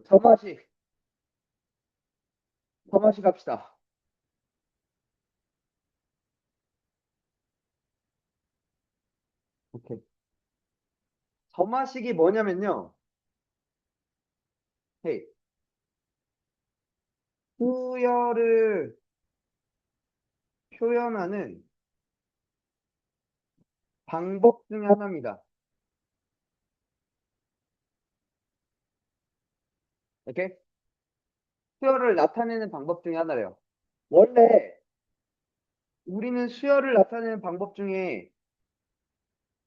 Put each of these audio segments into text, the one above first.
점화식, 점화식 합시다. 오케이. 점화식이 뭐냐면요. 헤이, 수열을 표현하는 방법 중에 하나입니다. 이렇게 수열을 나타내는 방법 중에 하나래요. 원래 우리는 수열을 나타내는 방법 중에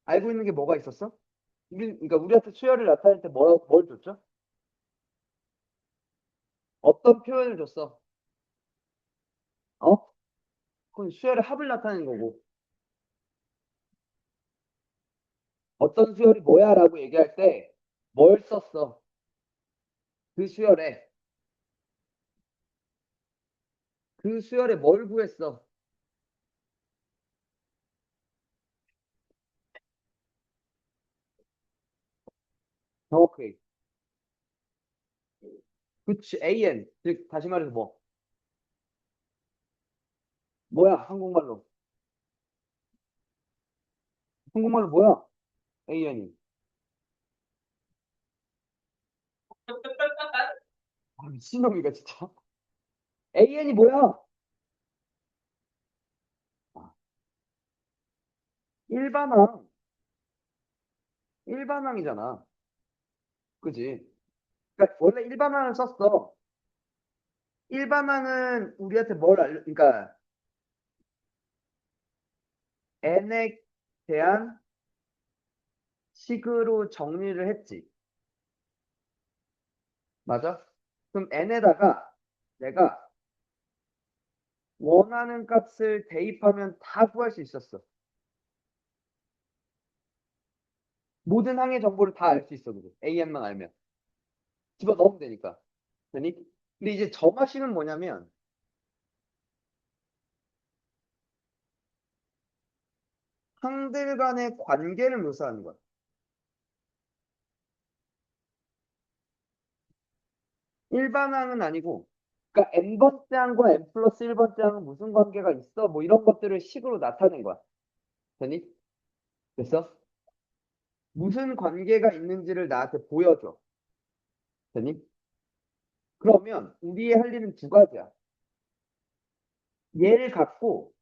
알고 있는 게 뭐가 있었어? 그러니까 우리한테 수열을 나타낼 때 뭘 줬죠? 어떤 표현을 줬어? 어? 그건 수열의 합을 나타내는 거고. 어떤 수열이 뭐야? 라고 얘기할 때 뭘 썼어? 그 수열에. 그 수열에 뭘 구했어? 정확히. 그치, AN. 즉, 다시 말해서 뭐? 뭐야, 한국말로. 한국말로 뭐야? AN이. 아, 미친놈이가 진짜. AN이 뭐야? 아, 일반항. 일반항이잖아. 그지? 그러니까 원래 일반항을 썼어. 일반항은 우리한테 그러니까 n에 대한 식으로 정리를 했지. 맞아? 그럼 n에다가 내가 원하는 값을 대입하면 다 구할 수 있었어. 모든 항의 정보를 다 알 수 있어. 그거. AN만 알면. 집어넣으면 되니까. 되니? 근데 이제 점화식은 뭐냐면 항들 간의 관계를 묘사하는 거야. 일반항은 아니고, 그러니까 n번째 항과 n 플러스 1번째 항은 무슨 관계가 있어? 뭐 이런 것들을 식으로 나타낸 거야. 되니? 됐어? 무슨 관계가 있는지를 나한테 보여줘. 되니? 그러면 우리의 할 일은 두 가지야. 얘를 갖고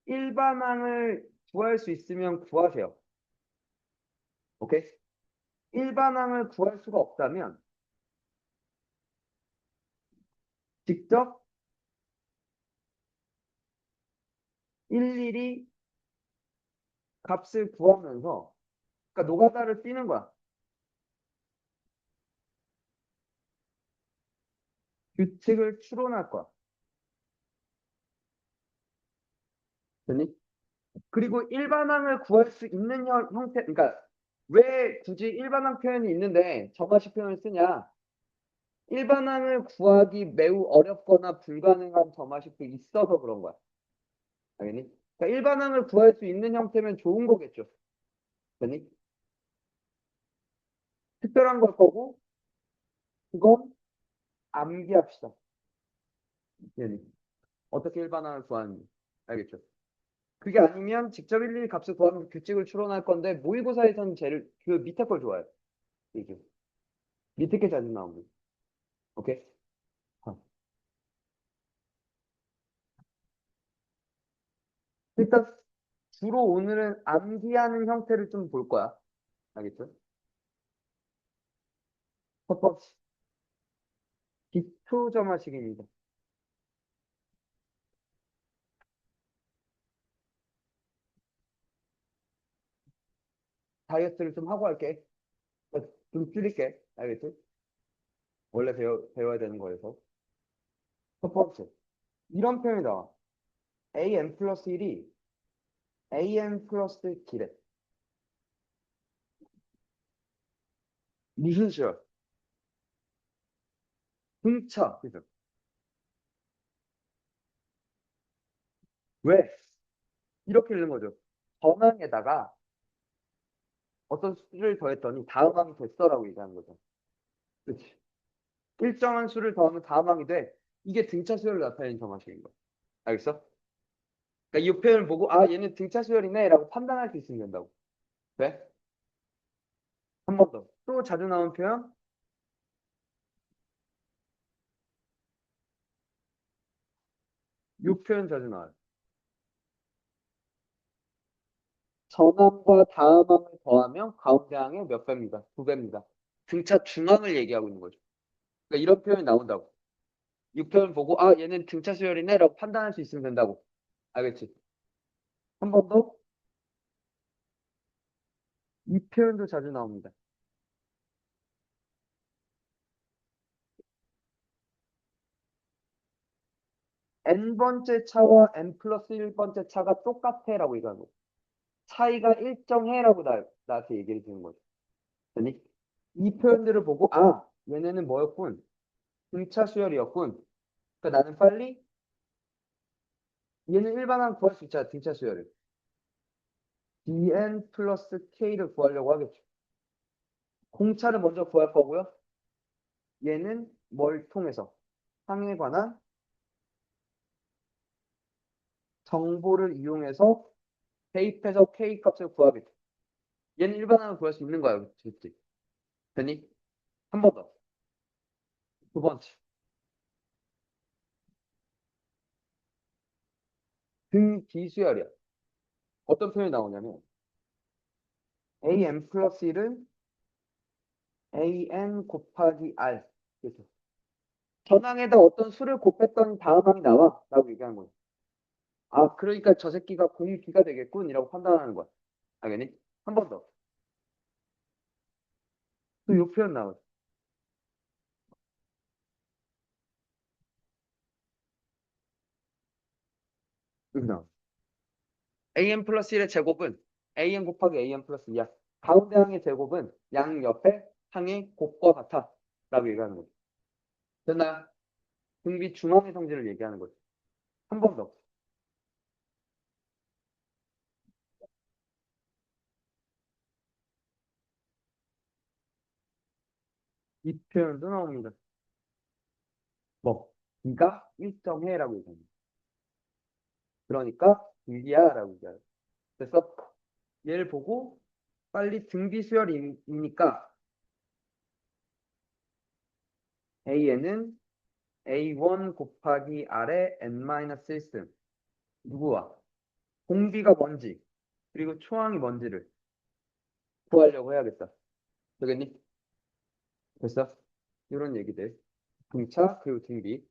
일반항을 구할 수 있으면 구하세요. 오케이? 일반항을 구할 수가 없다면 직접 일일이 값을 구하면서 그러니까 노가다를 뛰는 거야. 규칙을 추론할 거야. 되니? 그리고 일반항을 구할 수 있는 형태, 그러니까 왜 굳이 일반항 표현이 있는데 정화식 표현을 쓰냐? 일반항을 구하기 매우 어렵거나 불가능한 점화식도 있어서 그런 거야. 당연히. 그러니까 일반항을 구할 수 있는 형태면 좋은 거겠죠. 당연히. 특별한 걸 거고, 그건 암기합시다. 당연히. 어떻게 일반항을 구하는지. 알겠죠? 그게 아니면 직접 일일이 값을 구하면서 규칙을 추론할 건데, 모의고사에서는 제일 그 밑에 걸 좋아해요. 이게. 밑에 게 자주 나오고. 오케이? 어. 일단 주로 오늘은 암기하는 형태를 좀 볼 거야. 알겠죠? 첫 번째, 기초점화식입니다. 다이어트를 좀 하고 할게. 좀 줄일게. 알겠지? 원래 배워야 되는 거에서. 첫 번째, 이런 표현이 나와. an 플러스 1이 an 플러스 기래. 무슨 수야? 분차. 그죠? 왜? 이렇게 읽는 거죠. 전항에다가 어떤 수를 더했더니 다음 항이 됐어라고 얘기하는 거죠. 그치? 일정한 수를 더하면 다함항이 돼. 이게 등차 수열을 나타내는 정화식인 거야. 알겠어? 그러니까 이 표현을 보고 아 얘는 등차 수열이네 라고 판단할 수 있으면 된다고. 돼? 한 번 더. 또 자주 나오는 표현. 이 표현 자주 나와요. 전항과 다음항을 더하면 가운데 항의 몇 배입니다. 두 배입니다. 등차 중항을 얘기하고 있는 거죠. 그러니까 이런 표현이 나온다고. 이 표현 보고 아 얘는 등차 수열이네 라고 판단할 수 있으면 된다고. 알겠지? 한 번 더. 이 표현도 자주 나옵니다. n번째 차와 n 플러스 1번째 차가 똑같아 라고 얘기하는 거죠. 차이가 일정해라고 나한테 얘기를 주는 거죠. 아니, 이 표현들을 보고 아 얘네는 뭐였군? 등차 수열이었군. 그러니까 나는 빨리 얘는 일반항 구할 수 있잖아. 등차 수열을. dn 플러스 k를 구하려고 하겠죠. 공차를 먼저 구할 거고요. 얘는 뭘 통해서? 항에 관한 정보를 이용해서 대입해서 k 값을 구하겠죠. 얘는 일반항을 구할 수 있는 거야. 그치? 되니? 한 번 더. 두 번째. 등비수열이야. 어떤 표현이 나오냐면 an 플러스 1은 an 곱하기 r. 그래서 전항에다 어떤 수를 곱했더니 다음 항이 나와. 라고 얘기하는 거야. 아, 그러니까 저 새끼가 공기가 되겠군. 이라고 판단하는 거야. 알겠니? 한 번 더. 또 이 표현 나와. 여기 나와. an 플러스 1의 제곱은 an 곱하기 an 플러스 2야. 가운데 항의 제곱은 양 옆에 항의 곱과 같아. 라고 얘기하는 거지. 됐나요? 등비 중앙의 성질을 얘기하는 거지. 한 번 더. 이 표현도 나옵니다. 뭐, 네가 일정해라고 얘기합니다. 그러니까 등비야라고 얘기해요. 그래서 얘를 보고 빨리 등비 수열이니까 A에는 A1 곱하기 R의 N-1승 누구와? 공비가 뭔지 그리고 초항이 뭔지를 구하려고 해야겠다. 되겠니? 됐어? 이런 얘기들. 등차 그리고 등비.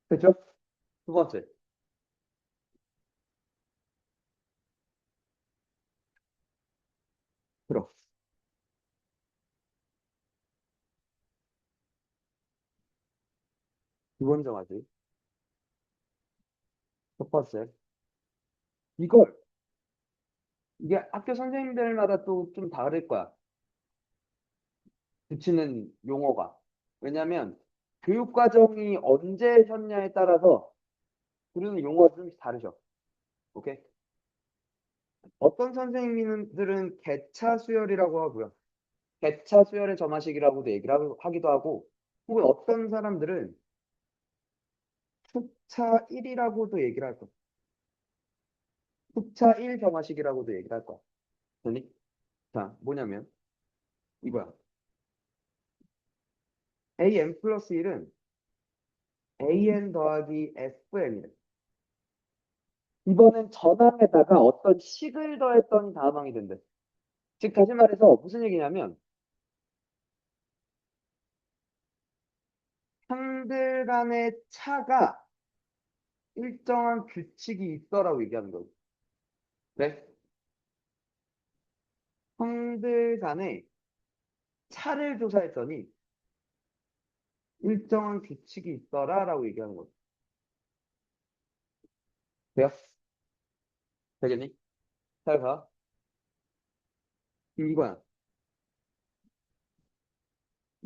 그죠? 두 번째. 들어. 두 번 정하지. 첫 번째. 이걸 이게 학교 선생님들마다 또 좀 다를 거야. 붙이는 용어가. 왜냐면 교육과정이 언제 셨냐에 따라서 부르는 용어가 좀 다르죠. 오케이? 어떤 선생님들은 개차 수열이라고 하고요. 개차 수열의 점화식이라고도 하기도 하고, 혹은 어떤 사람들은 숫차 1이라고도 얘기를 할 거야. 숫차 1 점화식이라고도 얘기를 할 거야. 아니? 자, 뭐냐면 이거야. an 플러스 1은 an 더하기 fn이래. 이번엔 전항에다가 어떤 식을 더했더니 다음 항이 된대. 즉 다시 말해서 무슨 얘기냐면 상들 간의 차가 일정한 규칙이 있어라고 얘기하는 거예요. 네? 상들 간에 차를 조사했더니 일정한 규칙이 있더라라고 얘기하는 거죠. 돼요? 되겠니? 잘 봐. 이거야.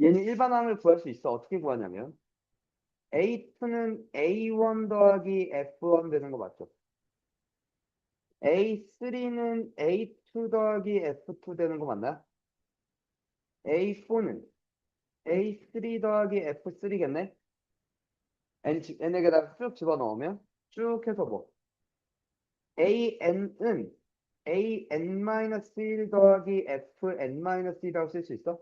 얘는 일반항을 구할 수 있어. 어떻게 구하냐면 A2는 A1 더하기 F1 되는 거 맞죠? A3는 A2 더하기 F2 되는 거 맞나? A4는 A3 더하기 F3겠네? n에게다가 쭉 집어넣으면 쭉 해서 뭐 AN은 AN-1 더하기 FN-1이라고 쓸 수 있어?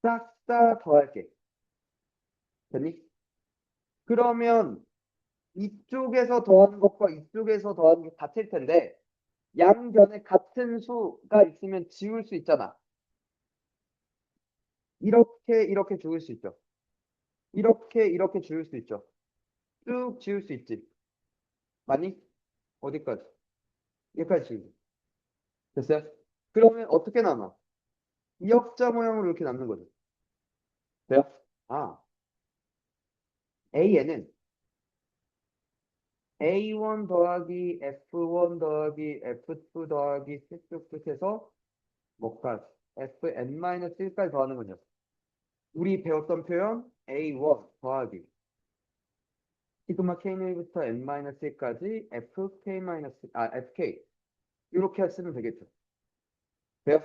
싹 다 더할게. 됐니? 그러면 이쪽에서 더하는 것과 이쪽에서 더하는 게 같을 텐데 양변에 같은 수가 있으면 지울 수 있잖아. 이렇게 지울 수 있죠. 이렇게 지울 수 있죠. 쭉 지울 수 있지. 맞니? 어디까지? 여기까지 지우고. 됐어요? 그러면 어떻게 남아? 이역자 모양으로 이렇게 남는 거죠. 돼요? 아, A에는 A1 더하기 F1 더하기 F2 더하기 쭉 끝에서 뭐까지 FN-1까지 더하는군요. 우리 배웠던 표현 A1 더하기 시그마 K1부터 N-1까지 FK 이렇게 쓰면 되겠죠. 돼요?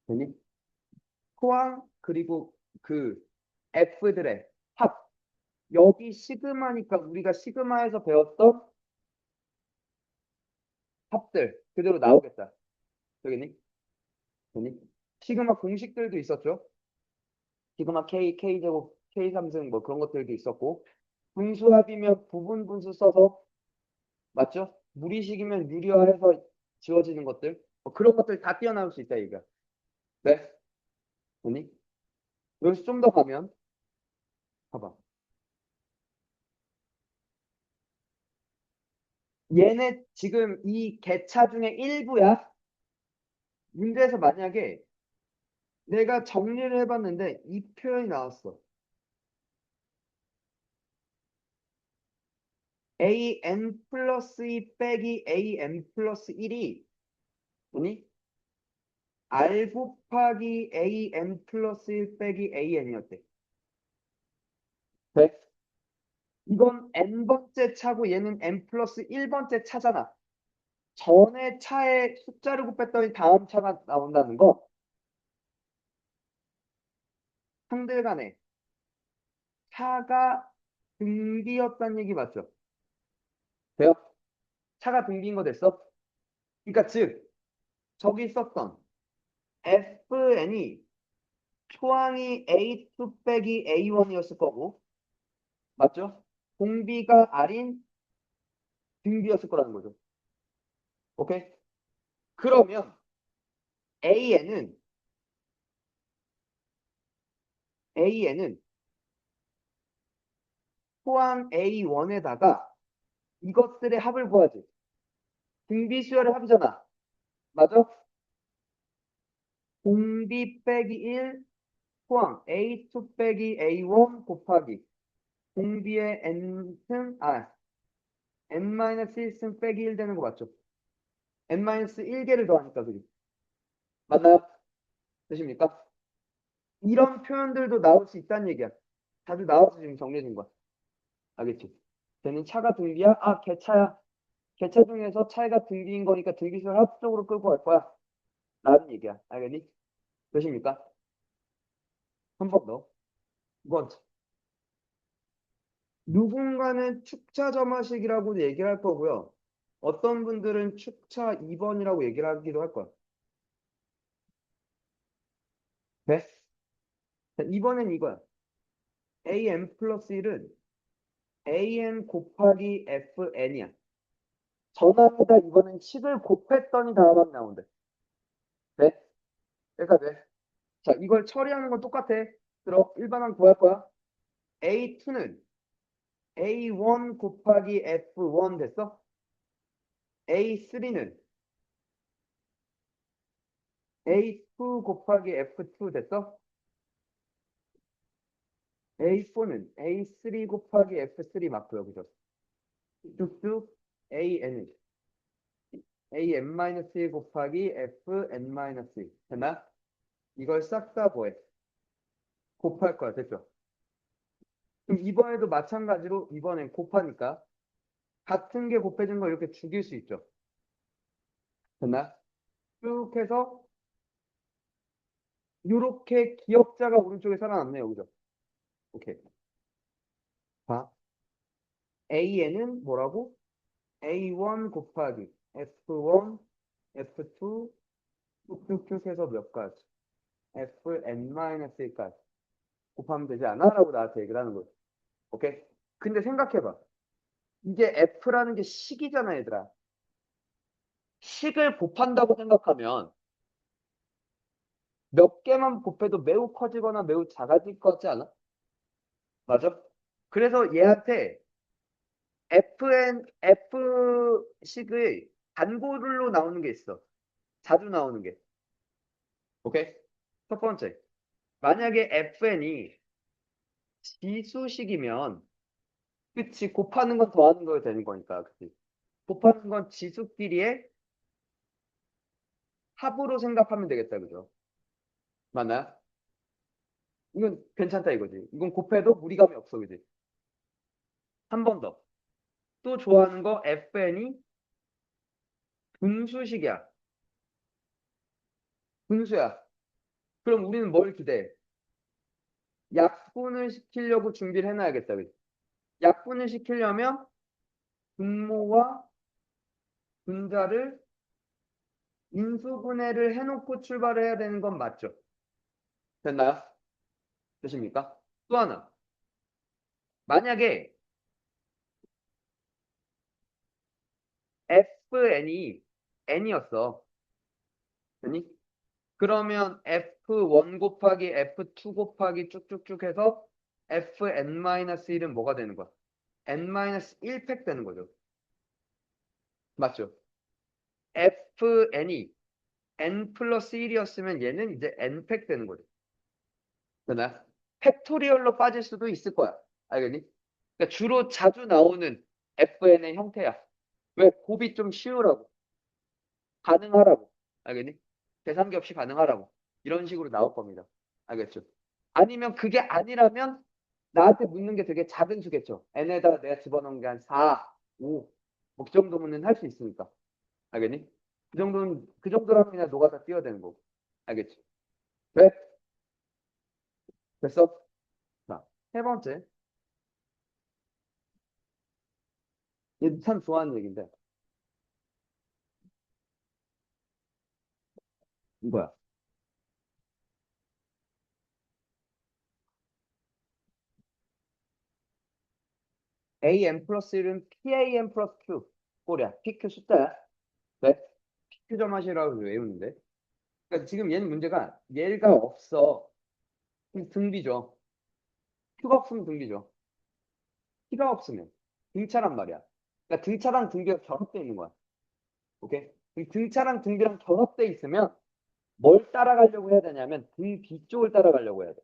되니? 포항 그리고 그 F들의 합 여기 시그마니까 우리가 시그마에서 배웠던 합들 그대로 나오겠다. 되겠니? 되니? 시그마 공식들도 있었죠. 시그마 K, K제곱, K3승 뭐 그런 것들도 있었고 분수합이면 부분 분수 써서 맞죠? 무리식이면 유리화해서 지워지는 것들 뭐 그런 것들 다 뛰어나올 수 있다 이거. 네? 되니? 여기서 좀 더 가면 봐봐. 얘네 지금 이 개차 중에 일부야. 문제에서 만약에 내가 정리를 해봤는데 이 표현이 나왔어. an 플러스 2 빼기 an 플러스 1이 뭐니? r 곱하기 an 플러스 1 빼기 an이었대. 네? 이건 n번째 차고 얘는 n 플러스 1번째 차잖아. 전에 차에 숫자를 곱했더니 다음 차가 나온다는 거 상들 간에 차가 등비였다는 얘기 맞죠? 돼요? 차가 등비인 거 됐어? 그러니까 즉 저기 썼던 FN이 초항이 A2 빼기 A1이었을 거고 맞죠? 공비가 R인 등비였을 거라는 거죠. 오케이? 그러면 AN은 초항 A1에다가 이것들의 합을 구하지. 등비 수열의 합이잖아. 맞아? 공비 빼기 1 포항 A2 빼기 A1 곱하기 공비의 n승 n-1승 빼기 1 되는 거 맞죠? n-1개를 더하니까 그게 맞나요? 되십니까? 이런 표현들도 나올 수 있다는 얘기야. 다들 나와서 지금 정리해 준 거야. 알겠지? 걔는 차가 등비야? 아, 개차야. 개차 중에서 차가 등비인 거니까 등비수를 합쪽으로 끌고 갈 거야. 라는 얘기야. 알겠니? 되십니까? 한 번 더. 두 번째. 누군가는 축차 점화식이라고 얘기를 할 거고요. 어떤 분들은 축차 2번이라고 얘기를 하기도 할 거야. 네? 자, 이번엔 이거야. an 플러스 1은 an 곱하기 fn이야. 전화보다 이거는 식을 곱했더니 다음함 나온대. 네? 그러니까 네. 자, 이걸 처리하는 건 똑같아. 들어, 일반항 구할 거야. A2는 A1 곱하기 F1 됐어? A3는 A2 곱하기 F2 됐어? A4는 A3 곱하기 F3 맞고요. 그죠? 쭉쭉 AN은 AN-1 곱하기 FN-1 됐나? 이걸 싹 다 뭐해? 곱할 거야. 됐죠? 그럼 이번에도 마찬가지로 이번엔 곱하니까 같은 게 곱해진 거 이렇게 죽일 수 있죠. 됐나? 쭉 해서 요렇게 기억자가 오른쪽에 살아남네요. 그죠? 오케이. 자, AN은 뭐라고? A1 곱하기 F1, F2, 쭉쭉쭉 해서 몇 가지? Fn-1까지 곱하면 되지 않아? 라고 나한테 얘기를 하는 거지. 오케이? 근데 생각해봐. 이게 F라는 게 식이잖아, 얘들아. 식을 곱한다고 생각하면 몇 개만 곱해도 매우 커지거나 매우 작아질 것 같지 않아? 맞아? 그래서 얘한테 F식의 단골로 나오는 게 있어. 자주 나오는 게. 오케이? 첫 번째. 만약에 FN이 지수식이면, 그치, 곱하는 건 더하는 거 되는 거니까, 그치? 곱하는 건 지수끼리의 합으로 생각하면 되겠다, 그죠? 맞나요? 이건 괜찮다 이거지. 이건 곱해도 무리감이 없어, 그지? 한 번 더. 또 좋아하는 거 FN이 분수식이야. 분수야. 그럼 우리는 뭘 기대해? 약분을 시키려고 준비를 해놔야겠다, 그지? 약분을 시키려면 분모와 분자를 인수분해를 해놓고 출발을 해야 되는 건 맞죠? 됐나요? 되십니까? 또 하나. 만약에 FN이 N이었어. 됐니? 그러면 F1 곱하기 F2 곱하기 쭉쭉쭉 해서 Fn-1은 뭐가 되는 거야? N-1팩 되는 거죠. 맞죠? FN이 N 플러스 1이었으면 얘는 이제 N팩 되는 거죠. 되나요? 팩토리얼로 빠질 수도 있을 거야. 알겠니? 그러니까 주로 자주 나오는 FN의 형태야. 왜? 곱이 좀 쉬우라고. 가능하라고. 알겠니? 계산기 없이 가능하라고. 이런 식으로 나올 겁니다. 알겠죠? 아니면 그게 아니라면 나한테 묻는 게 되게 작은 수겠죠. n에다가 내가 집어넣은 게 한 4, 5, 뭐 그 정도면 할 수 있으니까. 알겠니? 그 정도라면 그냥 노가다 띄워야 되는 거고. 알겠지? 왜? 됐어? 자, 세 번째. 얘 참 좋아하는 얘기인데. 이거야. AM 플러스 1은 PAM 플러스 Q. 꼴이야. PQ 숫자야. 왜? PQ 점하시라고 외우는데. 그러니까 지금 얘는 문제가 얘가 없어. 그럼 등비죠. Q가 없으면 등비죠. P가 없으면 등차란 말이야. 그러니까 등차랑 등비가 결합되어 있는 거야. 오케이? 그럼 등차랑 등비랑 결합되어 있으면 뭘 따라가려고 해야 되냐면 등비 쪽을 따라가려고 해야 돼.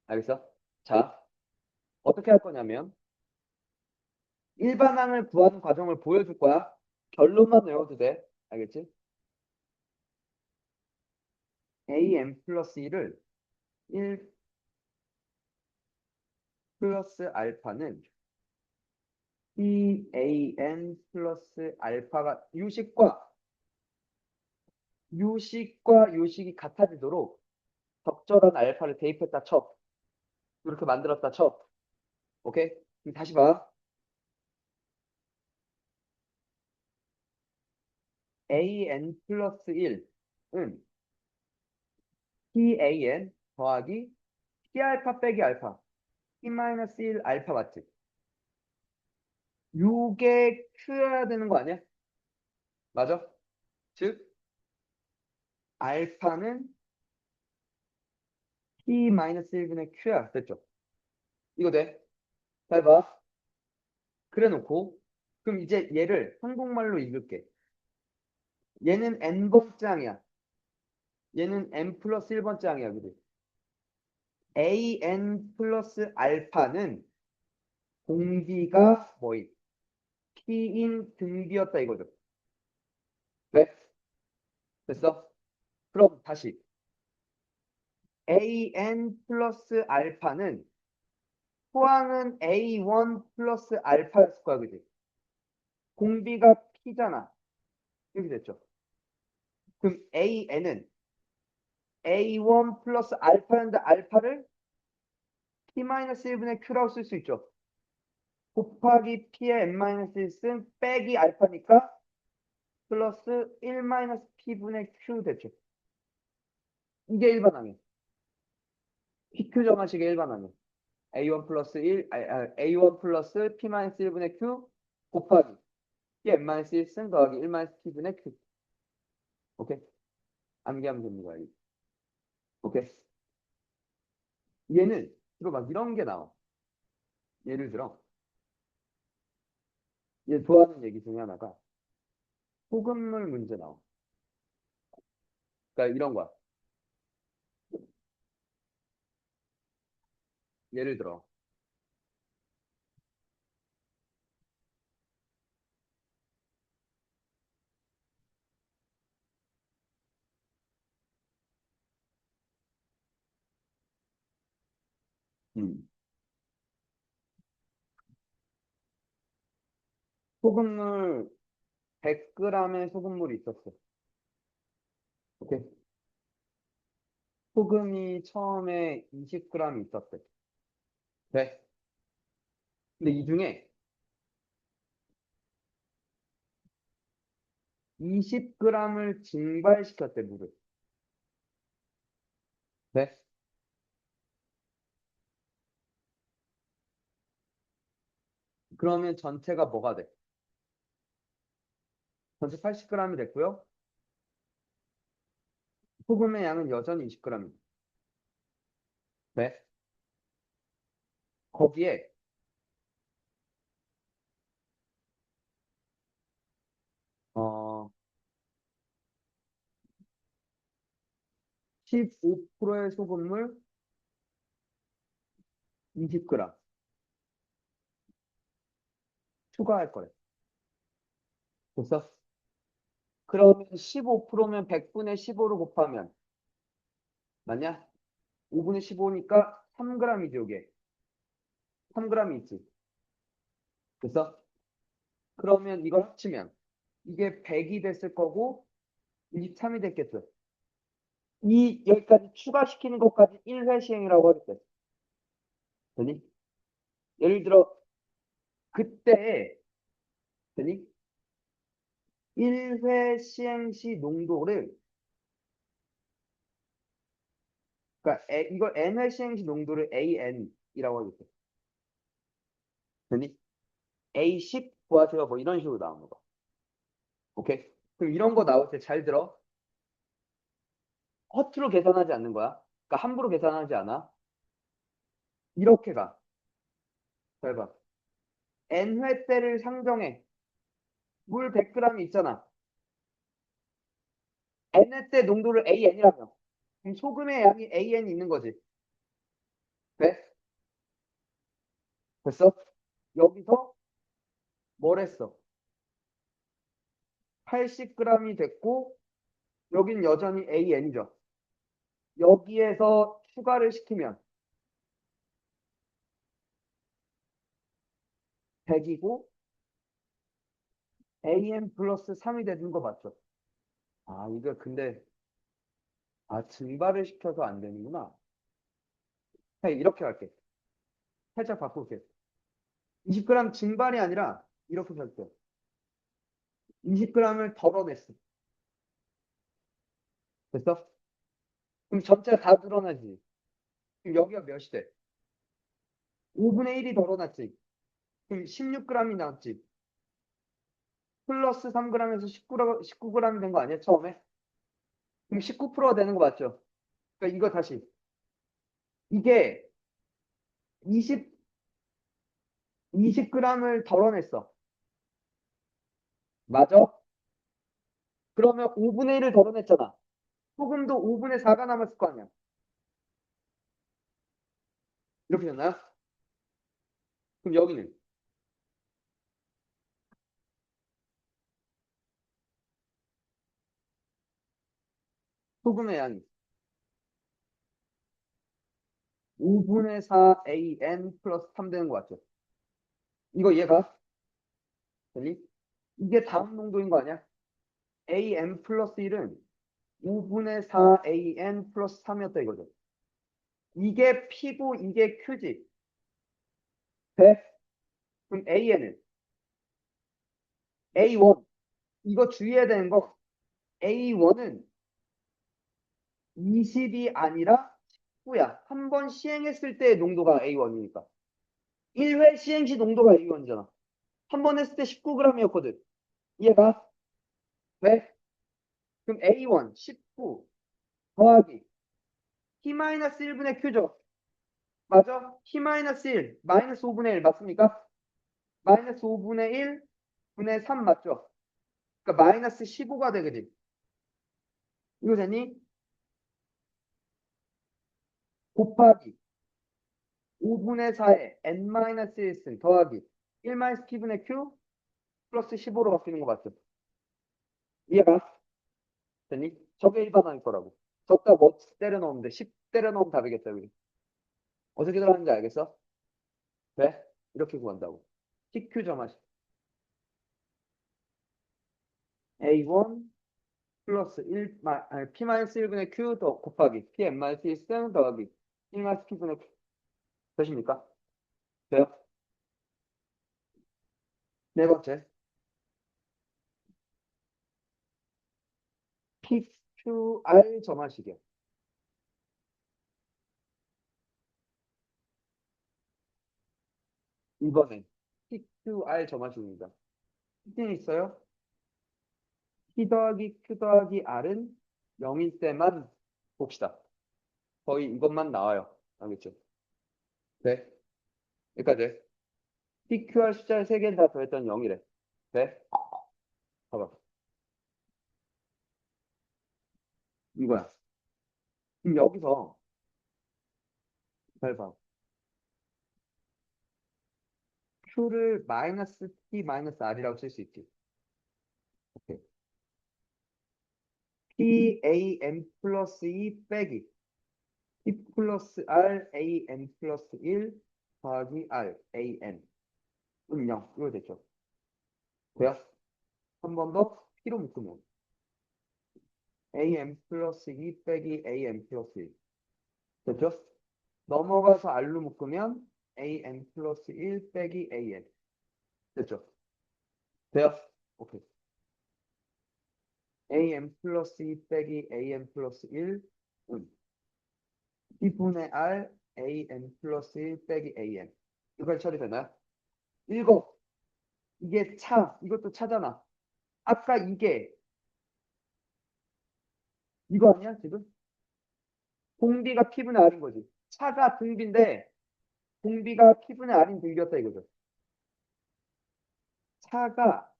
알겠어? 자, 어떻게 할 거냐면 일반항을 구하는 과정을 보여줄 거야. 결론만 외워도 돼. 알겠지? AM 플러스 1을 1 플러스 알파는 EAN 플러스 알파가 유식과 유식이 같아지도록 적절한 알파를 대입했다 쳐. 이렇게 만들었다 쳐. 오케이? 그럼 다시 봐. AN 플러스 1은 PAN 더하기 P알파 빼기 알파. P 마이너스 1 알파 맞지? 요게 Q여야 되는 거 아니야? 맞아? 즉, 알파는 P 마이너스 1분의 Q야. 됐죠? 이거 돼? 잘 봐. 그래 놓고, 그럼 이제 얘를 한국말로 읽을게. 얘는 n번장이야. 얘는 n 플러스 1번장이야. 그지? an 플러스 알파는 공비가 뭐임? P인 등비였다 이거죠. 왜? 됐어? 그럼 다시 an 플러스 알파는 포항은 a1 플러스 알파였을 거야. 그지? 공비가 P잖아. 이렇게 됐죠. 그럼 an은 A1 플러스 알파인데 알파를 P-1분의 Q라고 쓸 수 있죠. 곱하기 P의 N-1 빼기 알파니까 플러스 1-P분의 Q 됐죠. 이게 일반항이에요. PQ 정하식의 일반항이에요. A1 플러스 1, A1 플러스 P-1분의 Q 곱하기 P N-1 더하기 1-P분의 Q. 오케이? 암기하면 됩니다. 오케이? 얘는 주로 막 이런 게 나와. 예를 들어 얘 좋아하는 얘기 중에 하나가 소금물 문제 나와. 그러니까 이런 거야. 예를 들어 음. 소금물 100g의 소금물이 있었어. 오케이? 소금이 처음에 20g 있었대. 네. 근데 이 중에 20g을 증발시켰대, 물을. 네. 그러면 전체가 뭐가 돼? 전체 80g이 됐고요. 소금의 양은 여전히 20g입니다. 네. 거기에 어 15%의 소금물 20g 추가할 거래. 됐어? 그러면 15%면 100분의 15로 곱하면 맞냐? 5분의 15니까 3g이지, 이게. 3g이 있지. 됐어? 그러면 이걸 합치면 이게 100이 됐을 거고 23이 됐겠어. 이 여기까지 추가시키는 것까지 1회 시행이라고 하겠대. 되니? 예를 들어 그때 되니? 1회 시행 시 농도를 그러니까 이걸 n회 시행 시 농도를 AN이라고 하겠대. 되니? A10 구하세요. 뭐 이런 식으로 나오는 거. 오케이? 그럼 이런 거 나올 때 잘 들어. 허투루 계산하지 않는 거야. 그러니까 함부로 계산하지 않아. 이렇게 가. 잘 봐. n회 때를 상정해. 물 100g이 있잖아. n회 때 농도를 AN이라며. 그럼 소금의 양이 AN이 있는 거지. 돼? 됐어? 여기서 뭘 했어? 80g이 됐고 여긴 여전히 AN이죠. 여기에서 추가를 시키면 100이고 AN 플러스 3이 되는 거 맞죠? 아, 이거 근데 증발을 시켜서 안 되는구나. 이렇게 할게. 살짝 바꿀게. 20g 증발이 아니라 이렇게 할게. 20g을 덜어냈어. 됐어? 그럼 전체가 다 드러나지. 그럼 여기가 몇이 돼? 5분의 1이 덜어났지. 그럼 16g이 나왔지. 플러스 3g에서 19g 된 거 아니야, 처음에? 그럼 19%가 되는 거 맞죠? 그러니까 이거 다시. 이게 20, 20g을 덜어냈어. 맞아? 그러면 5분의 1을 덜어냈잖아. 소금도 5분의 4가 남았을 거 아니야. 이렇게 됐나요? 그럼 여기는 소금의 양이 5분의 4 AN 플러스 3 되는 거 같죠? 이거 이해가? 되니? 이게 다음 농도인 거 아니야? AN 플러스 1은 5분의 4an 플러스 3이었다 이거죠. 이게 P고 이게 Q지. 돼? 그럼 AN은 A1. 이거 주의해야 되는 거 A1은 20이 아니라 19야. 한 번 시행했을 때의 농도가 A1이니까. 1회 시행 시 농도가 A1이잖아. 한 번 했을 때 19g이었거든. 이해가? 왜? 그럼 A1 19 더하기 T-1분의 Q죠. 맞아? T-1 마이너스 5분의 1 맞습니까? 마이너스 5분의 1 분의 3 맞죠? 그러니까 마이너스 15가 되거든. 이거 되니? 곱하기 5분의 4에 n-1승 더하기 1-p분의 q 플러스 15로 바뀌는 거 맞죠? 이해가? 되니? 저게 일반화일 거라고. 저기다 뭐 때려 넣으면 돼. 10 때려 넣으면 답이겠다, 여기. 어떻게 들어가는지 알겠어? 왜? 이렇게 구한다고. TQ 점화식. A1 플러스 1, P-1분의 Q 더 곱하기 P-1승 더하기 1-P분의 Q. 되십니까? 돼요? 네 번째. PQR 점화식이요. 이번엔 PQR 점화식입니다. 특징이 있어요? P 더하기 Q 더하기 R은 0일 때만 봅시다. 거의 이것만 나와요. 알겠죠? 네. 여기까지. PQR 숫자를 3개를 다 더했더니 0이래. 네? 봐봐. 이거야. 그럼 여기서 잘 봐. Q를 마이너스 T 마이너스 R이라고 쓸 수 있지. 오케이. PAM 플러스 2 빼기 T 플러스 R AM 플러스 1 더하기 R AM. 0. 이거 됐죠? 돼요? 한 번 더 P로 묶으면 AM 플러스 2 빼기 AM 플러스 1. 됐죠? 넘어가서 R로 묶으면 AM 플러스 1 빼기 AM. 됐죠? 돼요? 오케이. AM 플러스 2 빼기 AM 플러스 1. 2분의 R AM 플러스 1 빼기 AM. 이걸 처리되나요? 읽어. 이게 차. 이것도 차잖아. 아까 이게 이거 아니야 지금? 공비가 P분의 R인 거지. 차가 등비인데 공비가 P분의 R인 등비였다 이거죠. 차가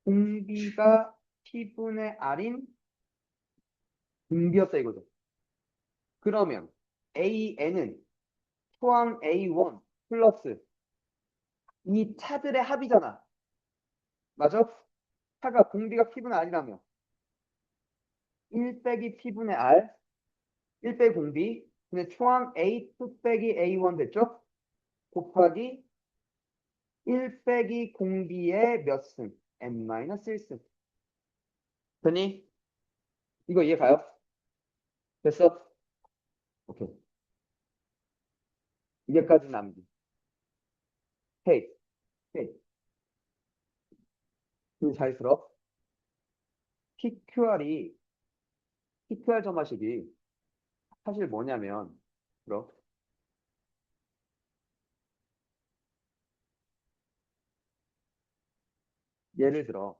공비가 P분의 R인 등비였다 이거죠. 그러면 AN은 포함 A1 플러스 이 차들의 합이잖아. 맞아? 차가 공비가 P분의 R이라며 1 빼기 P분의 R 1 빼기 공비 근데 초항 A2 빼기 A1 됐죠? 곱하기 1 빼기 공비의 몇 승? n-1승. 되니? 이거 이해 가요? 됐어? 오케이. 이게까지 남기. 헤이, 헤이. 이거 잘 들어. PQR 점화식이 사실 뭐냐면, 들어. 예를 들어.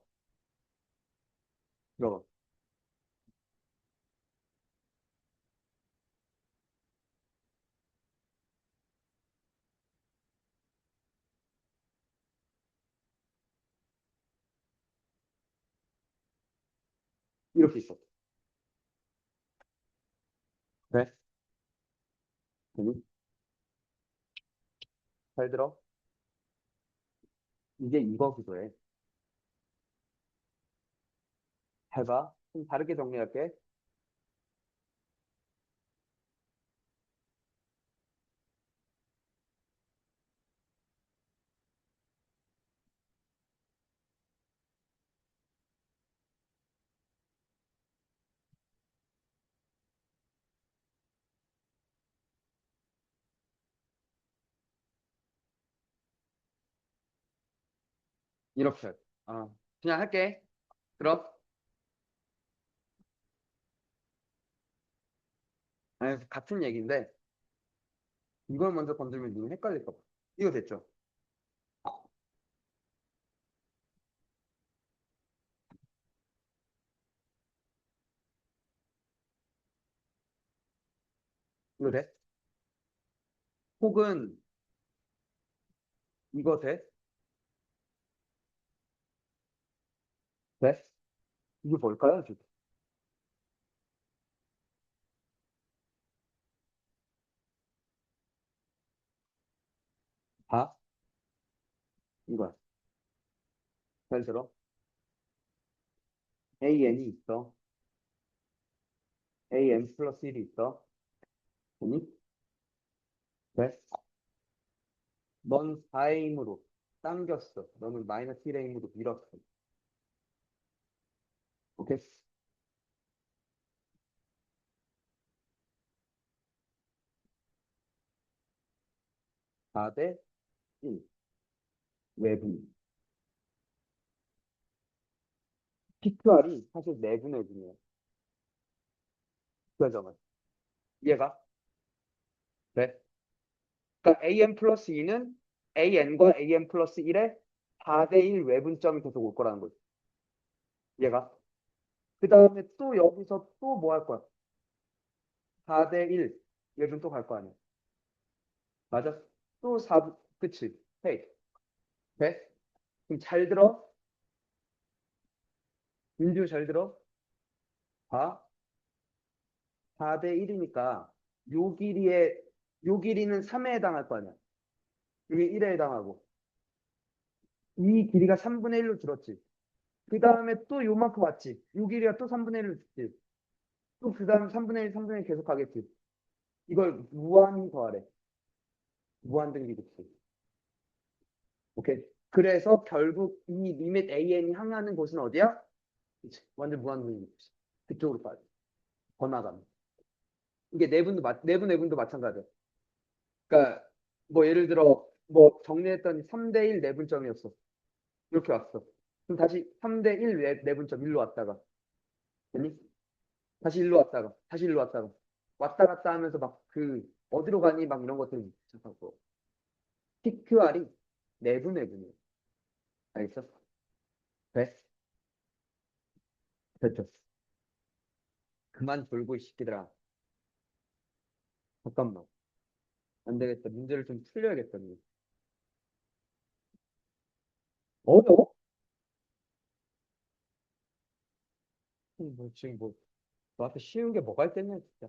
이렇게 있어. 네? 되니? 잘 들어. 이제 이거 구조에. 잘 봐. 좀 다르게 정리할게. 이렇게. 그냥 할게. 들어. 아니, 같은 얘기인데, 이걸 먼저 건들면 눈이 헷갈릴까 봐. 이거 됐죠? 이거 돼? 혹은 이거 돼? 돼? 이게 뭘까요, 지금? 봐? 이거야. 잘 들어. AN이 있어. AN 플러스 1이 있어. 보니? 돼? 넌 4의 힘으로 당겼어. 너는 마이너스 1의 힘으로 밀었어. 오케이? 4대 1. 외분. PQR이 사실 내분의 분이야. 그거잖아. 이해가? 네. 그러니까 AN 플러스 2는 AN과 AN 플러스 1의 4대 1 외분점이 계속 올 거라는 거지. 이해가? 그 다음에 또 여기서 또 뭐 할 거야? 4대 1 외분 또 갈 거 아니야. 맞아? 또 4, 그치? 헤이. 돼? 그럼 잘 들어? 민주 잘 들어? 봐. 4대 1이니까 요 길이에 요 길이는 3에 해당할 거 아니야. 이게 1에 해당하고 이 길이가 3분의 1로 줄었지. 그 다음에 또 요만큼 왔지. 요 길이가 또 3분의 1로 줄지. 또 그 다음 3분의 1, 3분의 1 계속 가겠지. 이걸 무한 더하래. 무한 등기급수. 오케이. 그래서 결국 이 리밋 AN이 향하는 곳은 어디야? 그치. 완전 무한 등기급수. 그쪽으로 빠져. 더 나가면. 이게 내분도 마찬가지야. 그러니까 뭐 예를 들어 뭐 정리했더니 3대 1 내분점이었어. 이렇게 왔어. 그럼 다시 3대 1 내분점 일로 왔다가 됐니? 다시 일로 왔다가 다시 일로 왔다가 왔다 갔다 하면서 막 그 어디로 가니 막 이런 것들 있었고 PQR이 내분이야. 알겠어? 돼? 됐죠? 그만 돌고 이 새끼들아. 잠깐만. 안 되겠다. 문제를 좀 풀려야겠다. 이제. 어려워? 뭐 지금 뭐 너한테 쉬운 게 뭐가 있겠냐 진짜.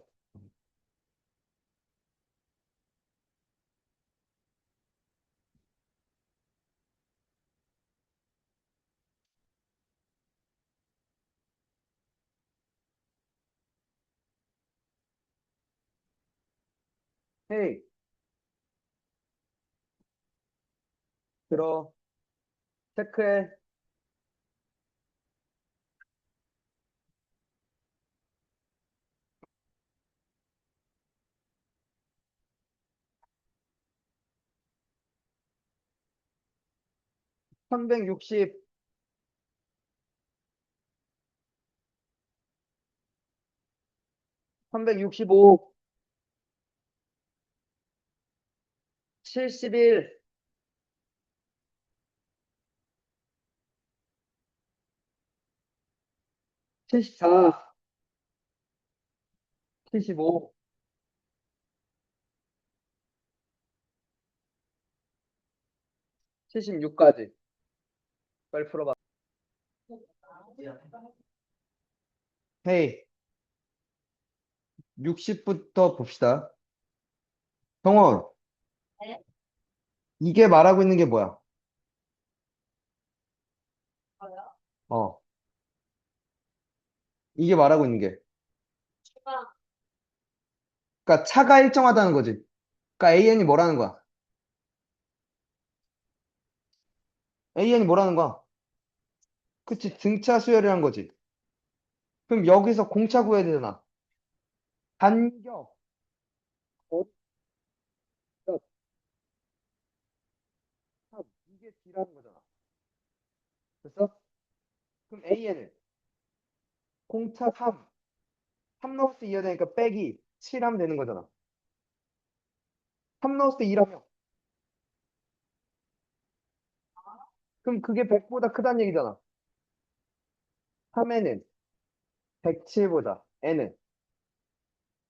헤이 들어 체크해. 360 365 71 74 75 76까지 빨리 풀어봐. 헤이 60부터 봅시다. 형원 이게 말하고 있는 게 뭐야? 어 이게 말하고 있는 게 그러니까 차가 일정하다는 거지. 그러니까 AN이 뭐라는 거야? AN이 뭐라는 거야? 그치 등차 수열이란 거지. 그럼 여기서 공차 구해야 되잖아. 간격 거리가 차, 이게 D라는 거잖아. 됐어? 그럼 AN은 공차 3 넣었을 때 2야 되니까 빼기 7 하면 되는 거잖아. 3 넣었을 때 2라며. 그럼 그게 100보다 크다는 얘기잖아. 3에는 107보다, n은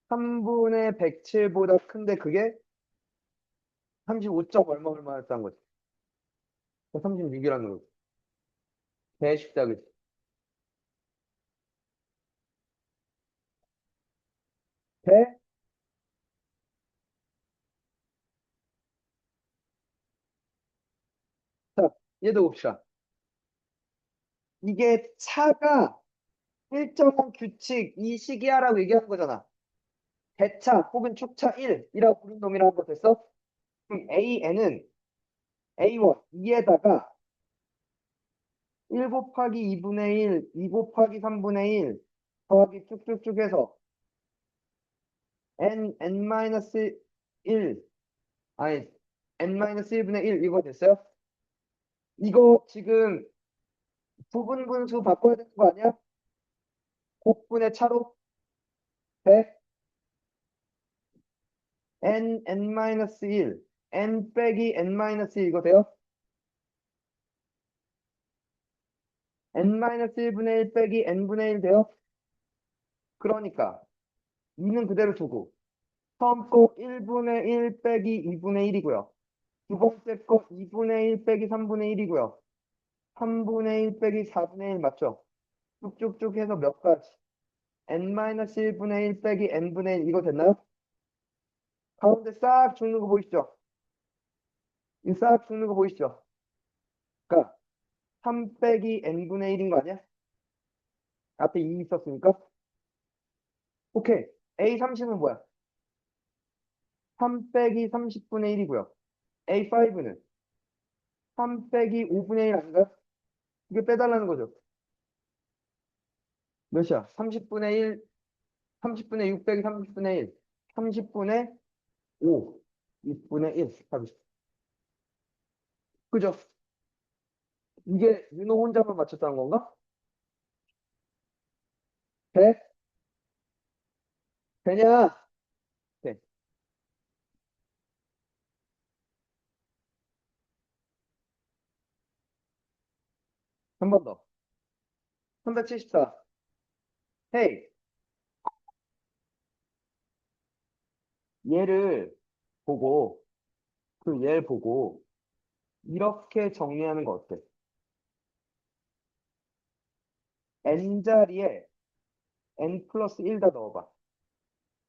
3분의 107보다 큰데 그게 35점 얼마였다는 거지. 36이라는 거지. 개 쉽다, 그치? 배? 자, 얘도 봅시다. 이게 차가 일정한 규칙, 이 시기야라고 얘기하는 거잖아. 대차 혹은 축차 1이라고 부른 놈이라는 거 됐어? 그럼 AN은 A1, 2에다가 1 곱하기 2분의 1, 2 곱하기 3분의 1 더하기 쭉쭉쭉 해서 n-1 아니 n-1분의 1 이거 됐어요? 이거 지금 부분 분수 바꿔야 되는 거 아니야? 곱분의 차로 배 n-1 n 빼기 n-1 이거 돼요? n-1분의 1 빼기 n분의 1 돼요? 그러니까 2는 그대로 두고 처음 거 1분의 1 빼기 2분의 1이고요. 두 번째 거 2분의 1 빼기 3분의 1이고요. 3분의 1 빼기 4분의 1 맞죠? 쭉쭉쭉 해서 몇 가지? n-1분의 1 빼기 n분의 1 이거 됐나요? 가운데 싹 죽는 거 보이시죠? 이 싹 죽는 거 보이시죠? 그러니까 3 빼기 n분의 1인 거 아니야? 앞에 2 있었으니까. 오케이. A30은 뭐야? 3 빼기 30분의 1이고요. A5는 3 빼기 5분의 1 아닌가요? 이게 빼달라는 거죠. 몇이야? 30분의 1, 30분의 6 빼기 30분의 1, 30분의 5, 6분의 1. 답이. 그죠? 이게 윤호 혼자만 맞췄다는 건가? 돼? 되냐? 네. 한 번 더. 374. 헤이, 얘를 보고, 그 얘를 보고, 이렇게 정리하는 거 어때? n 자리에 n 플러스 1 다 넣어봐.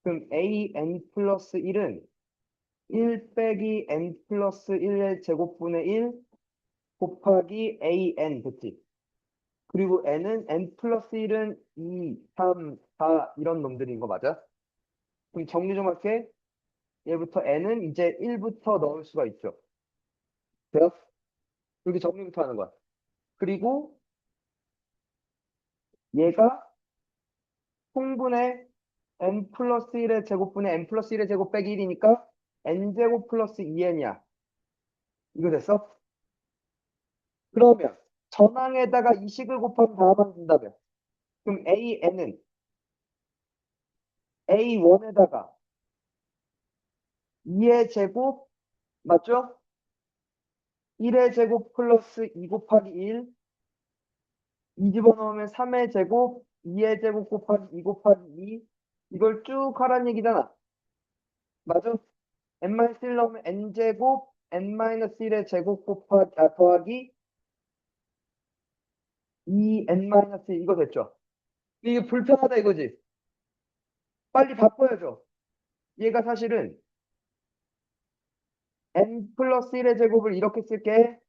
그럼 a n 플러스 1은 1 빼기 n 플러스 1의 제곱분의 1 곱하기 a n, 그치? 그리고 n은 n 플러스 1은 2, 3, 4 이런 놈들인 거 맞아? 그럼 정리 좀 할게. 얘부터 n은 이제 1부터 넣을 수가 있죠. 돼요? 이렇게 정리부터 하는 거야. 그리고 얘가 통분의 n 플러스 1의 제곱분의 n 플러스 1의 제곱 빼기 1이니까 n제곱 플러스 2n이야. 이거 됐어? 그러면 전항에다가 이 식을 곱하면 다음항 준다면 그럼 an은 a1에다가 2의 제곱 맞죠? 1의 제곱 플러스 2 곱하기 1 2 집어넣으면 3의 제곱 2의 제곱 곱하기 2 곱하기 2 이걸 쭉 하라는 얘기잖아. 맞아? n-1 넣으면 n제곱 n-1의 제곱 곱하기 더하기 2n-1 이거 됐죠? 이게 불편하다 이거지? 빨리 바꿔야죠. 얘가 사실은 n 플러스 1의 제곱을 이렇게 쓸게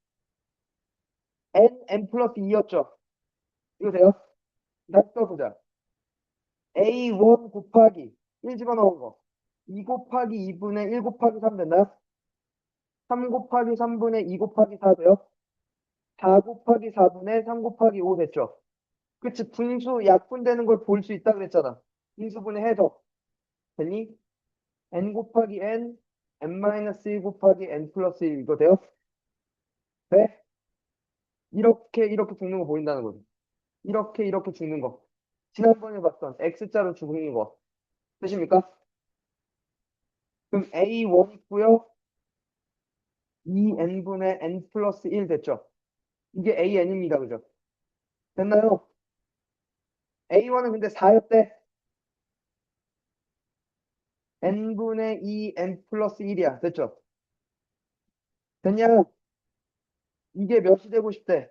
n 플러스 2였죠? 이거 돼요? 다시 써보자. a1 곱하기 1 집어넣은 거 2 곱하기 2분의 1 곱하기 3 됐나요? 3 곱하기 3분의 2 곱하기 4 돼요? 4 곱하기 4분의 3 곱하기 5 됐죠? 그치? 분수 약분되는 걸 볼 수 있다 그랬잖아. 인수분해 해서 됐니? n 곱하기 n, n-1 곱하기 n 플러스 1 이거 돼요? 돼? 이렇게 죽는 거 보인다는 거죠. 이렇게 죽는 거. 지난번에 봤던 X자로 죽는 거. 되십니까? 그럼 A1 있고요. 2n분의 n 플러스 1 됐죠? 이게 AN입니다. 그죠? 됐나요? A1은 근데 4였대. n분의 2n 플러스 1이야. 됐죠? 됐냐? 이게 몇이 되고 싶대?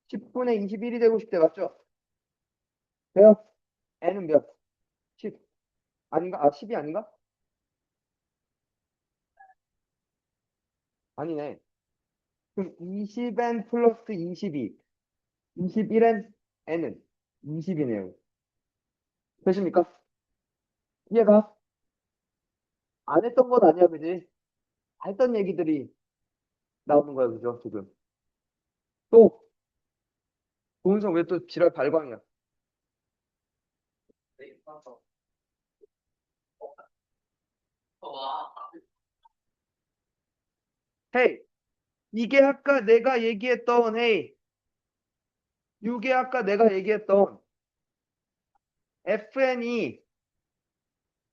10분의 21이 되고 싶대. 맞죠? 돼요? n은 몇? 10. 아닌가? 아, 10이 아닌가? 아니네. 그럼 20n 플러스 22. 21n, n은 20이네요. 되십니까? 이해가? 안 했던 건 아니야, 그지? 했던 얘기들이 나오는 거야, 그죠? 지금. 또, 고은성 왜 또 지랄 발광이야? 헤이, 이게 아까 내가 얘기했던, 헤이, 이게 아까 내가 얘기했던 fn이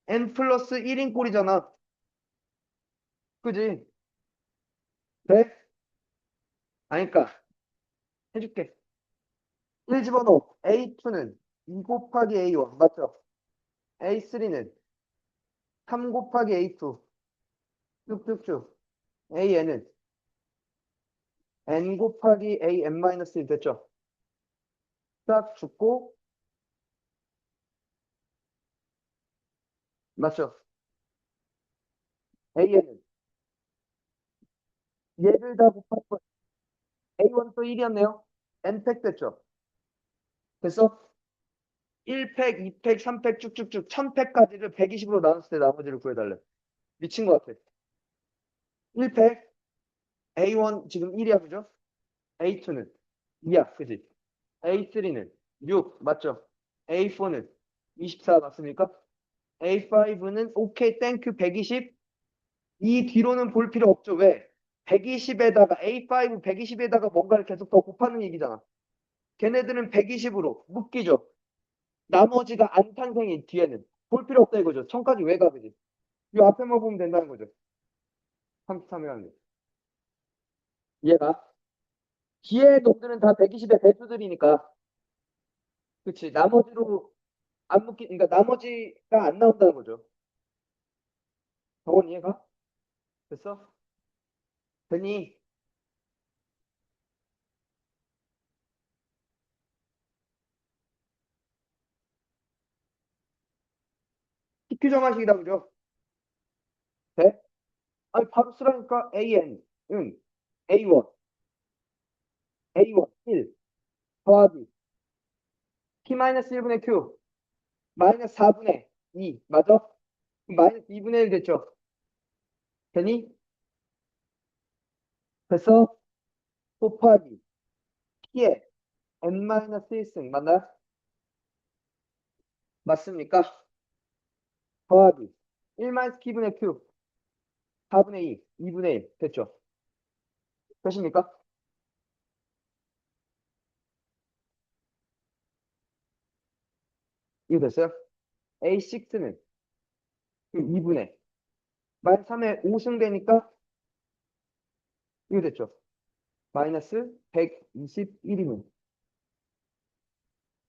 n 플러스 1인 꼴이잖아. 그지? 돼? 아니까, 해줄게. 1 집어넣어. A2는 2 곱하기 A1, 맞죠? A3는 3 곱하기 A2, 쭉쭉쭉. AN은 n 곱하기 AN-1 됐죠? 딱 죽고, 맞죠? AN은 얘를 다 곱하면 A1 또 1이었네요. N팩 됐죠? 됐어? 1팩, 2팩, 3팩 쭉쭉쭉 1000팩까지를 120으로 나눴을 때 나머지를 구해달래. 미친 것 같아. 1팩 A1 지금 1이야, 그죠? A2는 2야, 그지? A3는 6, 맞죠? A4는 24 맞습니까? A5는 오케이, 땡큐 120. 이 뒤로는 볼 필요 없죠. 왜? 120에다가 A5 120에다가 뭔가를 계속 더 곱하는 얘기잖아. 걔네들은 120으로 묶이죠. 나머지가 안 탄생인 뒤에는 볼 필요 없다 이거죠. 1000까지 왜 가, 그지? 이 앞에만 보면 된다는 거죠. 33이라는 게. 이해가? 뒤에 놈들은 다 120의 배수들이니까. 그치. 나머지로 안 묶이, 그러니까 나머지가 안 나온다는 거죠. 저건 이해가? 됐어? 되니? TQ 정화식이다, 그죠? 돼? 아니, 바로 쓰라니까 AN, 응, A1, A1, 1, 더하기 T-1분의 Q, 마이너스 4분의 2, 맞아? 그럼 마이너스 2분의 1 됐죠? 되니? 됐어? 곱하기 T의 N-1승, 맞나요? 맞습니까? 더하기 1-T분의 Q, 4분의 2, 2분의 1, 됐죠? 되십니까? 이거 됐어요? A6는 2분의 마이너스 3의 5승 되니까 이거 됐죠? 마이너스 121이면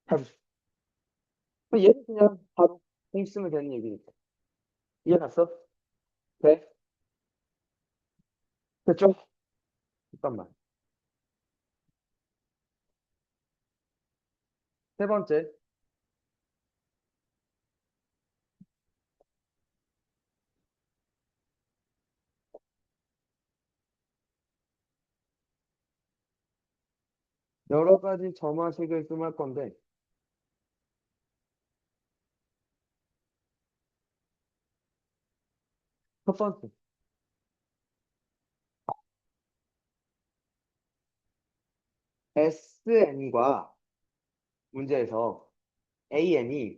답이. 얘는 그냥 바로 공 쓰면 되는 얘기니까. 이해갔어? 돼? 됐죠? 잠깐만. 세 번째, 여러 가지 점화식을 씀할 건데, 첫 번째, SN과 문제에서 AN이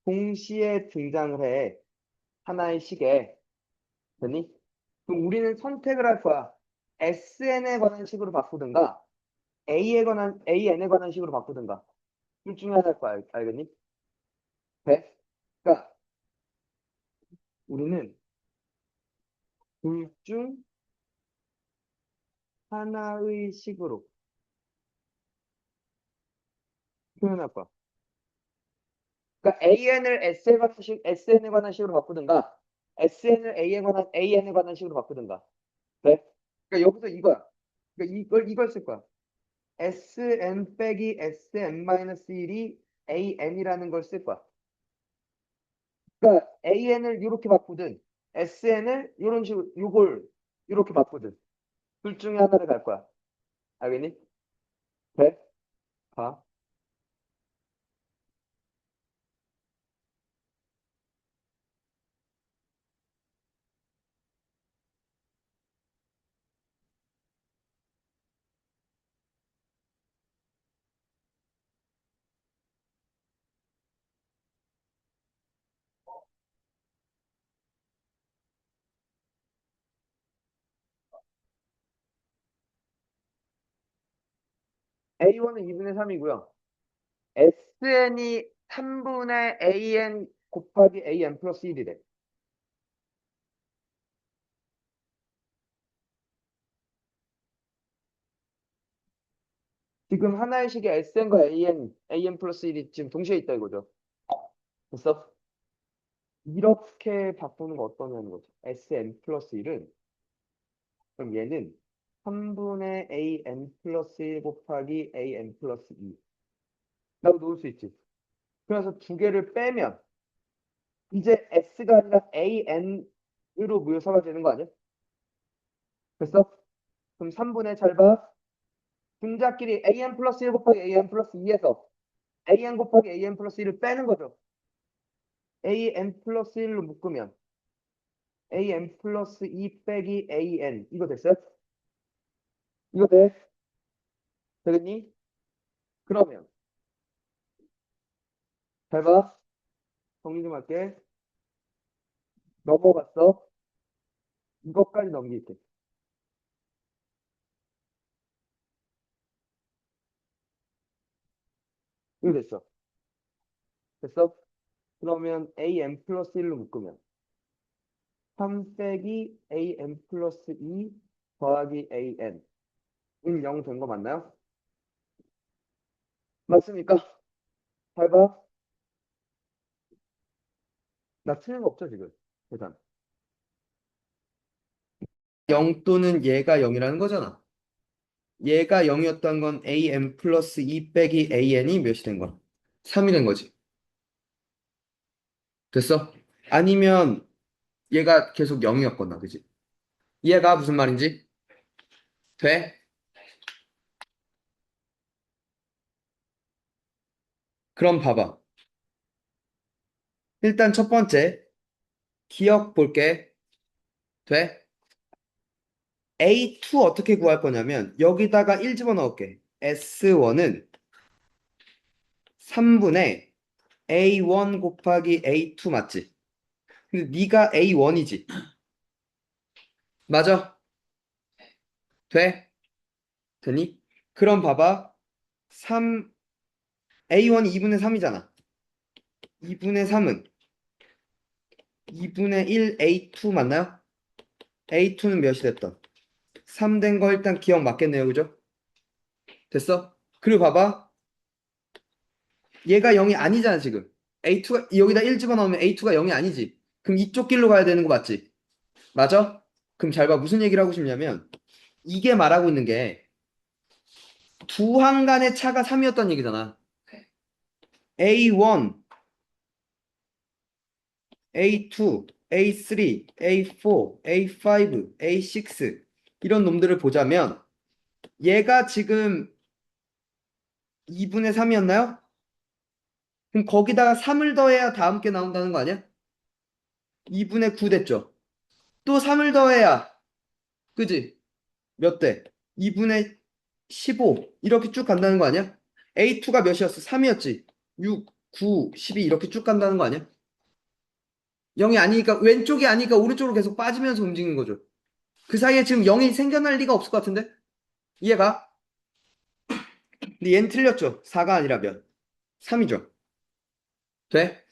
동시에 등장을 해. 하나의 식에. 되니? 그럼 우리는 선택을 할 거야. SN에 관한 식으로 바꾸든가 AN에 관한 식으로 바꾸든가 둘 중에 하나일 거야. 알겠니? 돼? 그러니까 우리는 둘 중 하나의 식으로 표현할 거야. 그러니까 SN에 관한 식으로 바꾸든가 SN을 AN에 관한 식으로 바꾸든가. 돼? 그러니까 여기서 이거야. 그러니까 이걸 쓸 거야. SN 빼기 SN-1이 AN이라는 걸 쓸 거야. 그러니까 AN을 이렇게 바꾸든 SN을 이런 식으로 이렇게 바꾸든 둘 중에 하나를 갈 거야. 알겠니? 돼? 봐. A1은 2분의 3이고요. SN이 3분의 AN 곱하기 AN 플러스 1이래. 지금 하나의 식에 SN과 AN 플러스 1이 지금 동시에 있다 이거죠. 됐어? 이렇게 바꾸는 거 어떠냐는 거죠. SN 플러스 1은 그럼 얘는 3분의 AN 플러스 1 곱하기 AN 플러스 2 라고 놓을 수 있지. 그래서 두 개를 빼면 이제 S가 아니라 AN으로 묘사가 되는 거 아니야? 됐어? 그럼 3분의 잘 봐. 분자끼리 AN 플러스 1 곱하기 AN 플러스 2에서 AN 곱하기 AN 플러스 1을 빼는 거죠. AN 플러스 1로 묶으면 AN 플러스 2 빼기 AN 이거 됐어요? 이거 돼? 되겠니? 그러면 잘 봐. 정리 좀 할게. 넘어갔어. 이것까지 넘길게. 이거 됐어. 됐어? 그러면 AN 플러스 1로 묶으면 3 빼기 AN 플러스 2 더하기 AN 은 0 된 거 맞나요? 맞습니까? 잘 봐. 나 틀린 거 없죠, 지금? 계산. 0 또는 얘가 0이라는 거잖아. 얘가 0이었던 건 AN 플러스 2 빼기 AN이 몇이 된 거야? 3이 된 거지. 됐어? 아니면 얘가 계속 0이었거나, 그지? 이해가 무슨 말인지? 돼? 그럼 봐봐. 일단 첫 번째, 기억 볼게. 돼? A2 어떻게 구할 거냐면, 여기다가 1 집어넣을게. S1은 3분의 A1 곱하기 A2 맞지? 근데 네가 A1이지. 맞아? 돼? 되니? 그럼 봐봐. 3, A1이 2분의 3이잖아. 2분의 3은 2분의 1 A2 맞나요? A2는 몇이 됐던? 3 된 거 일단 기억 맞겠네요. 그죠? 됐어? 그리고 봐봐. 얘가 0이 아니잖아, 지금. A2가, 여기다 1 집어넣으면 A2가 0이 아니지. 그럼 이쪽 길로 가야 되는 거 맞지? 맞아? 그럼 잘 봐. 무슨 얘기를 하고 싶냐면, 이게 말하고 있는 게, 두 항 간의 차가 3이었던 얘기잖아. A1, A2, A3, A4, A5, A6 이런 놈들을 보자면 얘가 지금 2분의 3이었나요? 그럼 거기다가 3을 더해야 다음 게 나온다는 거 아니야? 2분의 9 됐죠? 또 3을 더해야 그지? 몇 대? 2분의 15 이렇게 쭉 간다는 거 아니야? A2가 몇이었어? 3이었지? 6, 9, 12 이렇게 쭉 간다는 거 아니야? 0이 아니니까 왼쪽이 아니니까 오른쪽으로 계속 빠지면서 움직이는 거죠. 그 사이에 지금 0이 생겨날 리가 없을 것 같은데? 이해가? 근데 얘는 틀렸죠. 4가 아니라 몇? 3이죠. 돼?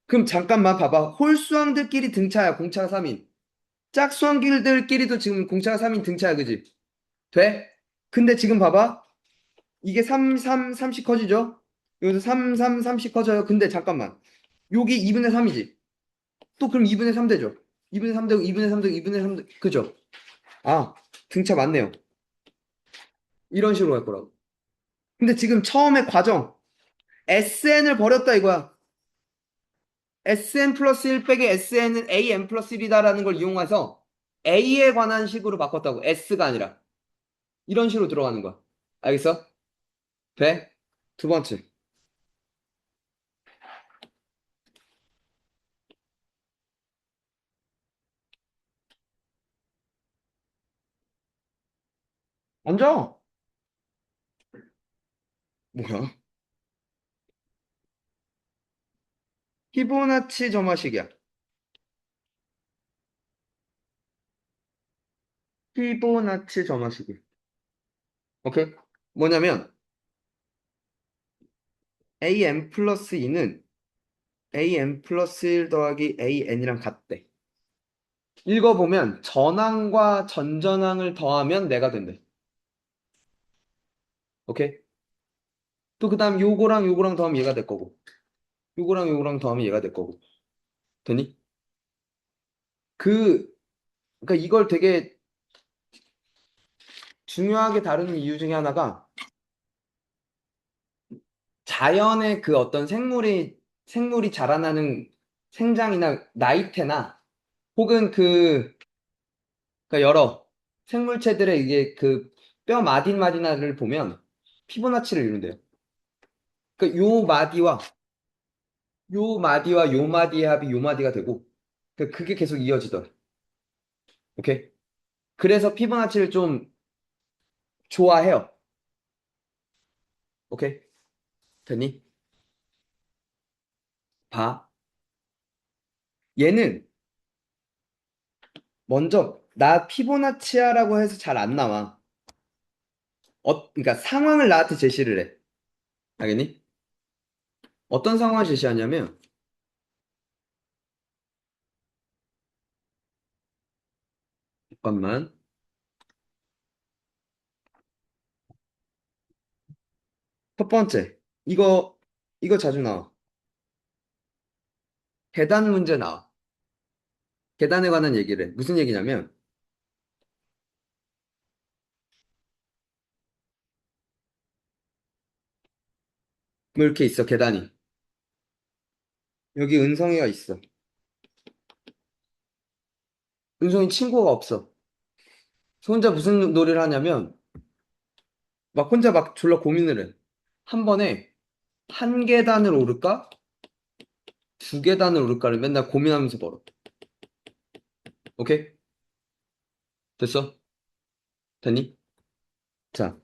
그럼 잠깐만 봐봐. 홀수항들끼리 등차야. 공차가 3인. 짝수항들끼리도 지금 공차가 3인 등차야. 그지? 돼? 근데 지금 봐봐. 이게 3, 3, 3씩 커지죠? 여기서 3, 3, 3씩 커져요. 근데 잠깐만. 여기 2분의 3이지. 또 그럼 2분의 3 되죠? 2분의 3 되고 2분의 3 되고 2분의 3 되고 그죠? 아, 등차 맞네요. 이런 식으로 갈 거라고. 근데 지금 처음에 과정 SN을 버렸다 이거야. SN 플러스 1 빼기 SN은 AN 플러스 1이다라는 걸 이용해서 A에 관한 식으로 바꿨다고. S가 아니라. 이런 식으로 들어가는 거야. 알겠어? 돼? 두 번째. 앉아. 뭐야? 피보나치 점화식이야. 피보나치 점화식이. 오케이? 뭐냐면 AN 플러스 2는 AN 플러스 1 더하기 AN이랑 같대. 읽어보면 전항과 전전항을 더하면 내가 된대. 오케이? 또 그 다음 요거랑 요거랑 더하면 얘가 될 거고 요거랑 요거랑 더하면 얘가 될 거고 되니? 그 그러니까 이걸 되게 중요하게 다루는 이유 중에 하나가 자연의 그 어떤 생물이 자라나는 생장이나 나이테나 혹은 그러니까 여러 생물체들의 이게 그 뼈 마디마디나를 보면 피보나치를 이룬대요. 그러니까 요 마디와 요 마디의 합이 요 마디가 되고 그러니까 그게 계속 이어지더라. 오케이? 그래서 피보나치를 좀 좋아해요. 오케이? 됐니? 봐. 얘는 먼저 나 피보나치아라고 해서 잘 안 나와. 그러니까 상황을 나한테 제시를 해. 알겠니? 어떤 상황을 제시하냐면 잠깐만. 첫 번째. 이거 자주 나와. 계단 문제 나와. 계단에 관한 얘기를 해. 무슨 얘기냐면 뭐 이렇게 있어. 계단이. 여기 은성이가 있어. 은성이 친구가 없어. 그래서 혼자 무슨 놀이를 하냐면 막 혼자 막 졸라 고민을 해. 한 번에 한 계단을 오를까? 두 계단을 오를까를 맨날 고민하면서 벌어. 오케이? 됐어? 됐니? 자,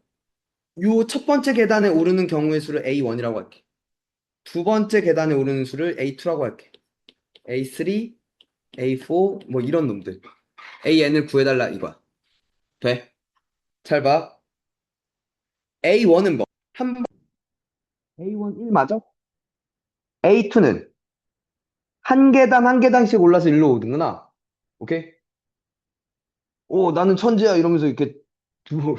요 첫 번째 계단에 오르는 경우의 수를 A1이라고 할게. 두 번째 계단에 오르는 수를 A2라고 할게. A3, A4, 뭐 이런 놈들. AN을 구해달라 이거야. 돼? 잘 봐. A1은 뭐? A1 1 맞아? A2는 한 계단 한 계단씩 올라서 일로 오는구나. 오케이? 오, 나는 천재야 이러면서 이렇게 두,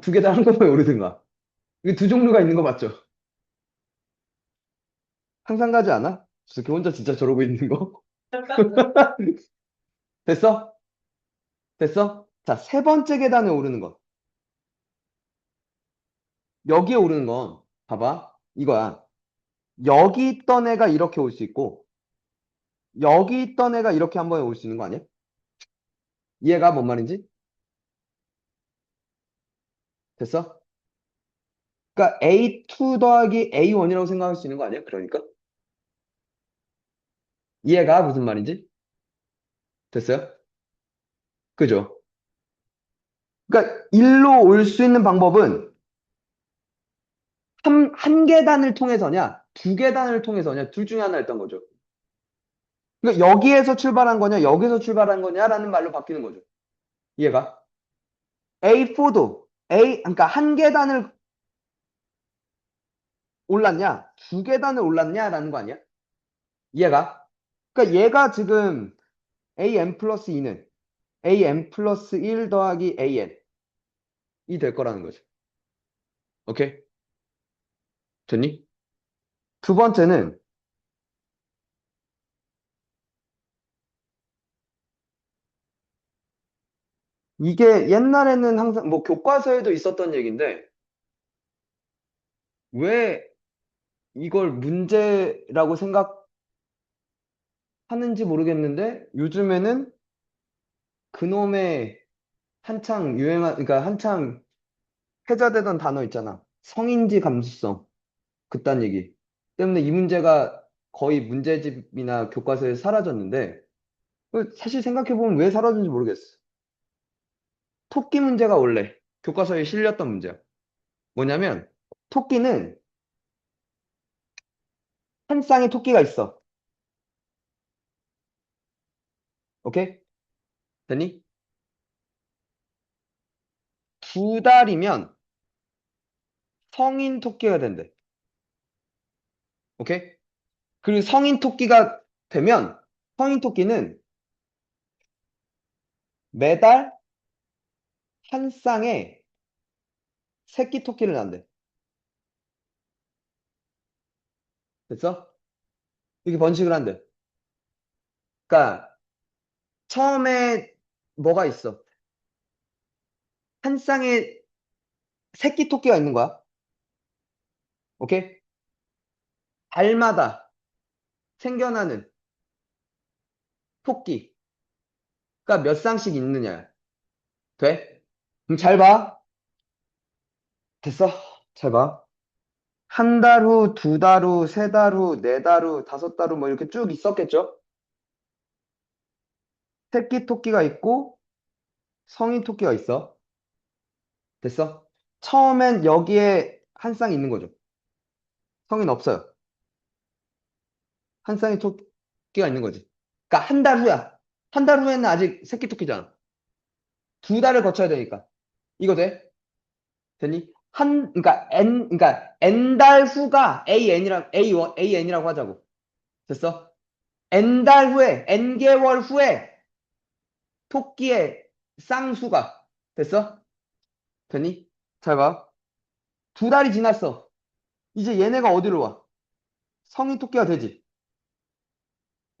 두 계단 한꺼번에 오르든가. 이게 두 종류가 있는 거 맞죠? 상상 가지 않아? 저렇게 혼자 진짜 저러고 있는 거? 됐어? 됐어? 자, 세 번째 계단에 오르는 거. 여기에 오르는 건, 봐봐. 이거야. 여기 있던 애가 이렇게 올 수 있고, 여기 있던 애가 이렇게 한 번에 올 수 있는 거 아니야? 이해가 뭔 말인지? 됐어? 그러니까 A2 더하기 A1이라고 생각할 수 있는 거 아니야? 그러니까? 이해가 무슨 말인지? 됐어요? 그죠? 그러니까 일로 올 수 있는 방법은 한 계단을 통해서냐, 두 계단을 통해서냐, 둘 중에 하나였던 거죠. 그러니까 여기에서 출발한 거냐, 여기서 출발한 거냐라는 말로 바뀌는 거죠. 이해가? A4도 그러니까 한 계단을 올랐냐? 두 계단을 올랐냐라는 거 아니야? 이해가? 그러니까 얘가 지금 AN 플러스 2는 AN 플러스 1 더하기 AN이 될 거라는 거죠. 오케이? 됐니? 두 번째는 이게 옛날에는 항상 뭐 교과서에도 있었던 얘기인데 왜 이걸 문제라고 생각하는지 모르겠는데 요즘에는 그놈의 그러니까 한창 회자되던 단어 있잖아. 성인지 감수성. 그딴 얘기. 때문에 이 문제가 거의 문제집이나 교과서에 사라졌는데 사실 생각해보면 왜 사라졌는지 모르겠어. 토끼 문제가 원래 교과서에 실렸던 문제야. 뭐냐면 토끼는 한 쌍의 토끼가 있어. 오케이? 됐니? 두 달이면 성인 토끼가 된대. 오케이? 그리고 성인 토끼가 되면 성인 토끼는 매달 한 쌍의 새끼 토끼를 낳는데. 됐어? 이렇게 번식을 한대. 그러니까 처음에 뭐가 있어? 한 쌍의 새끼 토끼가 있는 거야. 오케이? 달마다 생겨나는 토끼가 몇 쌍씩 있느냐. 돼? 그럼 잘 봐. 됐어? 잘 봐. 한 달 후, 두 달 후, 세 달 후, 네 달 후, 다섯 달 후 뭐 이렇게 쭉 있었겠죠? 새끼 토끼가 있고 성인 토끼가 있어. 됐어? 처음엔 여기에 한 쌍이 있는 거죠. 성인 없어요. 한 쌍의 토끼가 있는 거지. 그러니까 한 달 후야. 한 달 후에는 아직 새끼 토끼잖아. 두 달을 거쳐야 되니까. 이거 돼? 됐니? 그러니까 N달 후가 AN이라고 하자고. 됐어? N달 후에, N개월 후에 토끼의 쌍수가 됐어? 됐니? 잘 봐. 두 달이 지났어. 이제 얘네가 어디로 와? 성인 토끼가 되지.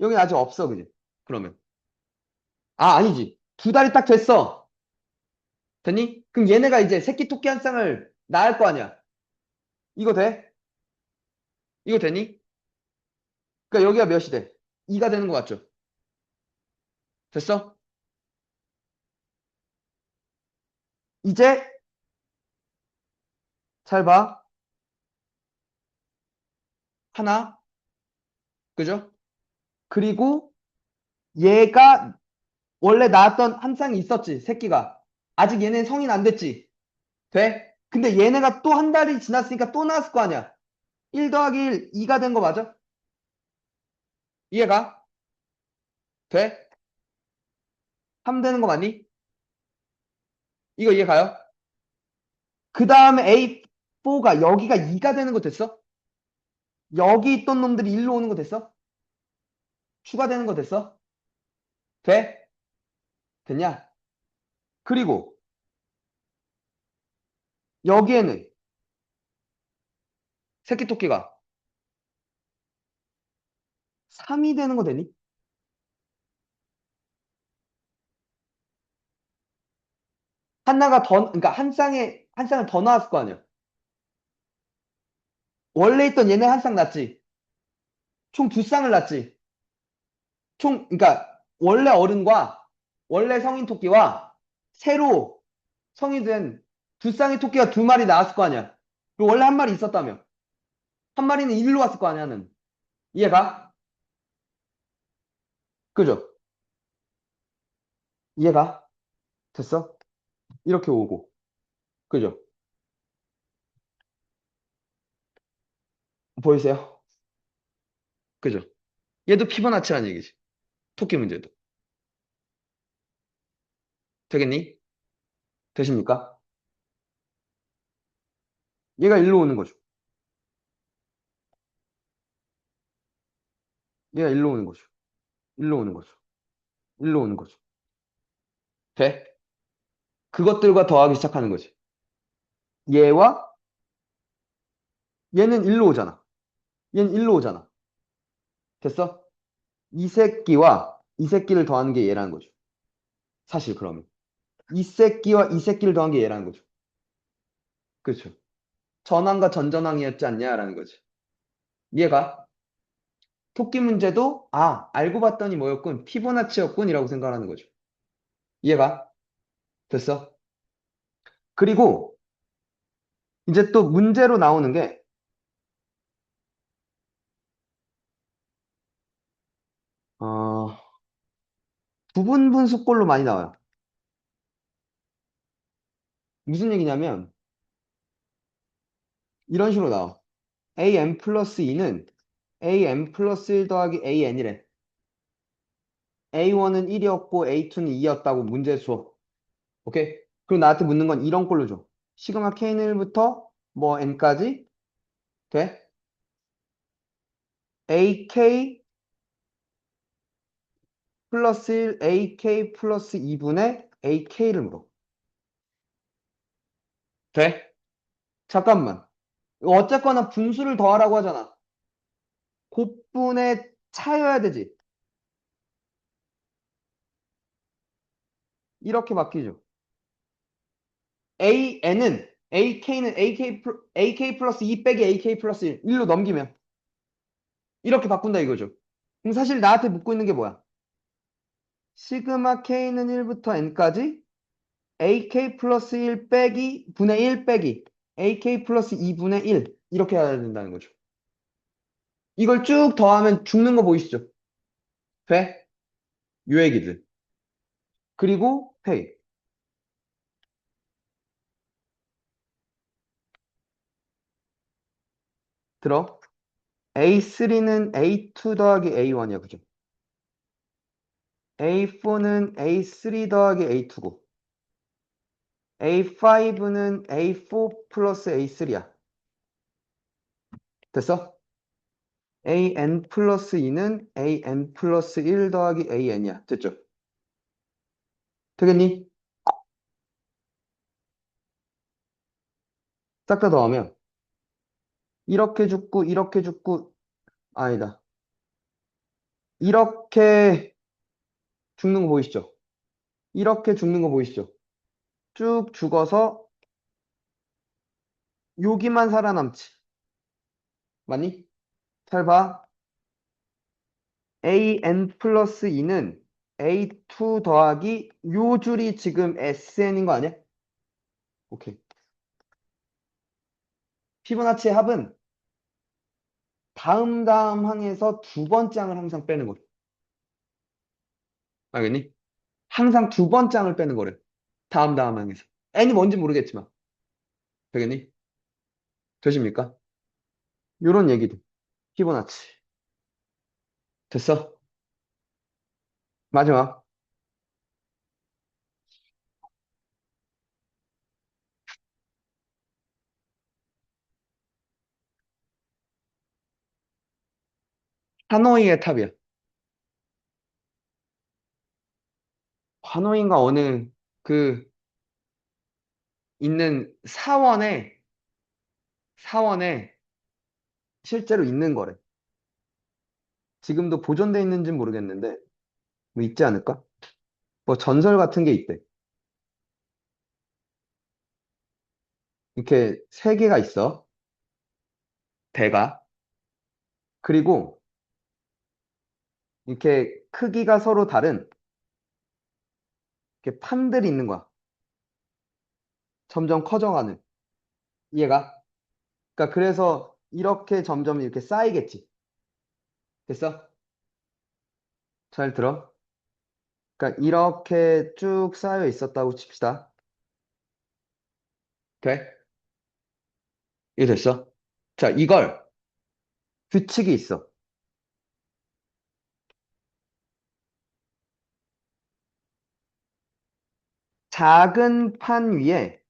여긴 아직 없어, 그지? 그러면. 아, 아니지. 두 달이 딱 됐어. 됐니? 그럼 얘네가 이제 새끼 토끼 한 쌍을 낳을 거 아니야. 이거 돼? 이거 되니? 그러니까 여기가 몇이 돼? 2가 되는 거 같죠? 됐어? 이제 잘 봐. 하나. 그죠? 그리고 얘가 원래 낳았던 한 쌍이 있었지, 새끼가. 아직 얘는 성인 안 됐지. 돼? 근데 얘네가 또 한 달이 지났으니까 또 나왔을 거 아니야. 1 더하기 1, 2가 된 거 맞아? 이해가? 돼? 3 되는 거 맞니? 이거 이해가요? 그 다음에 A4가 여기가 2가 되는 거 됐어? 여기 있던 놈들이 1로 오는 거 됐어? 추가되는 거 됐어? 돼? 됐냐? 그리고 여기에는 새끼 토끼가 3이 되는 거 되니? 하나가 더, 그러니까 한 쌍을 더 나왔을 거 아니야. 원래 있던 얘네 한 쌍 낳지. 총 두 쌍을 낳지. 그러니까 원래 어른과 원래 성인 토끼와 새로 성이 된 두 쌍의 토끼가 두 마리 나왔을 거 아니야. 그리고 원래 한 마리 있었다며. 한 마리는 일로 왔을 거 아니야는. 이해가? 그죠? 이해가? 됐어? 이렇게 오고. 그죠? 보이세요? 그죠? 얘도 피보나치라는 얘기지. 토끼 문제도. 되겠니? 되십니까? 얘가 일로 오는 거죠. 얘가 일로 오는 거죠. 일로 오는 거죠. 일로 오는 거죠. 돼? 그것들과 더하기 시작하는 거지. 얘와 얘는 일로 오잖아. 얘는 일로 오잖아. 됐어? 이 새끼와 이 새끼를 더하는 게 얘라는 거죠. 사실 그러면. 이 새끼와 이 새끼를 더한 게 얘라는 거죠. 그렇죠. 전항과 전전항이었지 않냐라는 거지. 이해가? 토끼 문제도 알고 봤더니 뭐였군? 피보나치였군이라고 생각하는 거죠. 이해가? 됐어? 그리고 이제 또 문제로 나오는 게 어, 부분 분수꼴로 많이 나와요. 무슨 얘기냐면 이런 식으로 나와. an 플러스 2는 an 플러스 1 더하기 an이래. A1은 1이었고 A2는 2였다고 문제 줘. 오케이? 그리고 나한테 묻는 건 이런 꼴로 줘. 시그마 K는 1부터 뭐 N까지 돼? AK 플러스 1, AK 플러스 2분의 AK를 물어. 돼? 잠깐만. 이거 어쨌거나 분수를 더하라고 하잖아. 곱분의 차여야 되지. 이렇게 바뀌죠. AK는 AK 플러스 2 빼기 AK 플러스 1. 1로 넘기면. 이렇게 바꾼다 이거죠. 그럼 사실 나한테 묻고 있는 게 뭐야? 시그마 K는 1부터 N까지 AK 플러스 1 빼기 분의 1 빼기 AK 플러스 2분의 1 이렇게 해야 된다는 거죠. 이걸 쭉 더하면 죽는 거 보이시죠? 돼? 요 얘기들. 그리고 헤이 들어. A3는 A2 더하기 A1이야. 그죠? A4는 A3 더하기 A2고 A5는 A4 플러스 A3야. 됐어? AN 플러스 2는 AN 플러스 1 더하기 AN이야. 됐죠? 되겠니? 싹 다 더하면 이렇게 죽고 이렇게 죽고 아니다. 이렇게 죽는 거 보이시죠? 이렇게 죽는 거 보이시죠? 쭉 죽어서 여기만 살아남지. 맞니? 잘 봐. AN 플러스 2는 A2 더하기 요 줄이 지금 SN인 거 아니야? 오케이. 피보나치의 합은 다음 항에서 두 번째 항을 항상 빼는 거래. 알겠니? 항상 두 번째 항을 빼는 거래. 다음 항에서. N이 뭔지 모르겠지만. 되겠니? 되십니까? 요런 얘기들. 피보나치. 됐어? 마지막. 하노이의 탑이야. 하노이인가 어느 그 있는 사원에 실제로 있는 거래. 지금도 보존돼 있는지는 모르겠는데 뭐 있지 않을까? 뭐 전설 같은 게 있대. 이렇게 세 개가 있어. 대가. 그리고 이렇게 크기가 서로 다른 이렇게 판들이 있는 거야. 점점 커져가는. 이해가? 그러니까 그래서 이렇게 점점 이렇게 쌓이겠지. 됐어? 잘 들어? 그러니까 이렇게 쭉 쌓여 있었다고 칩시다. 돼? 이해 됐어? 자, 이걸 규칙이 있어. 작은 판 위에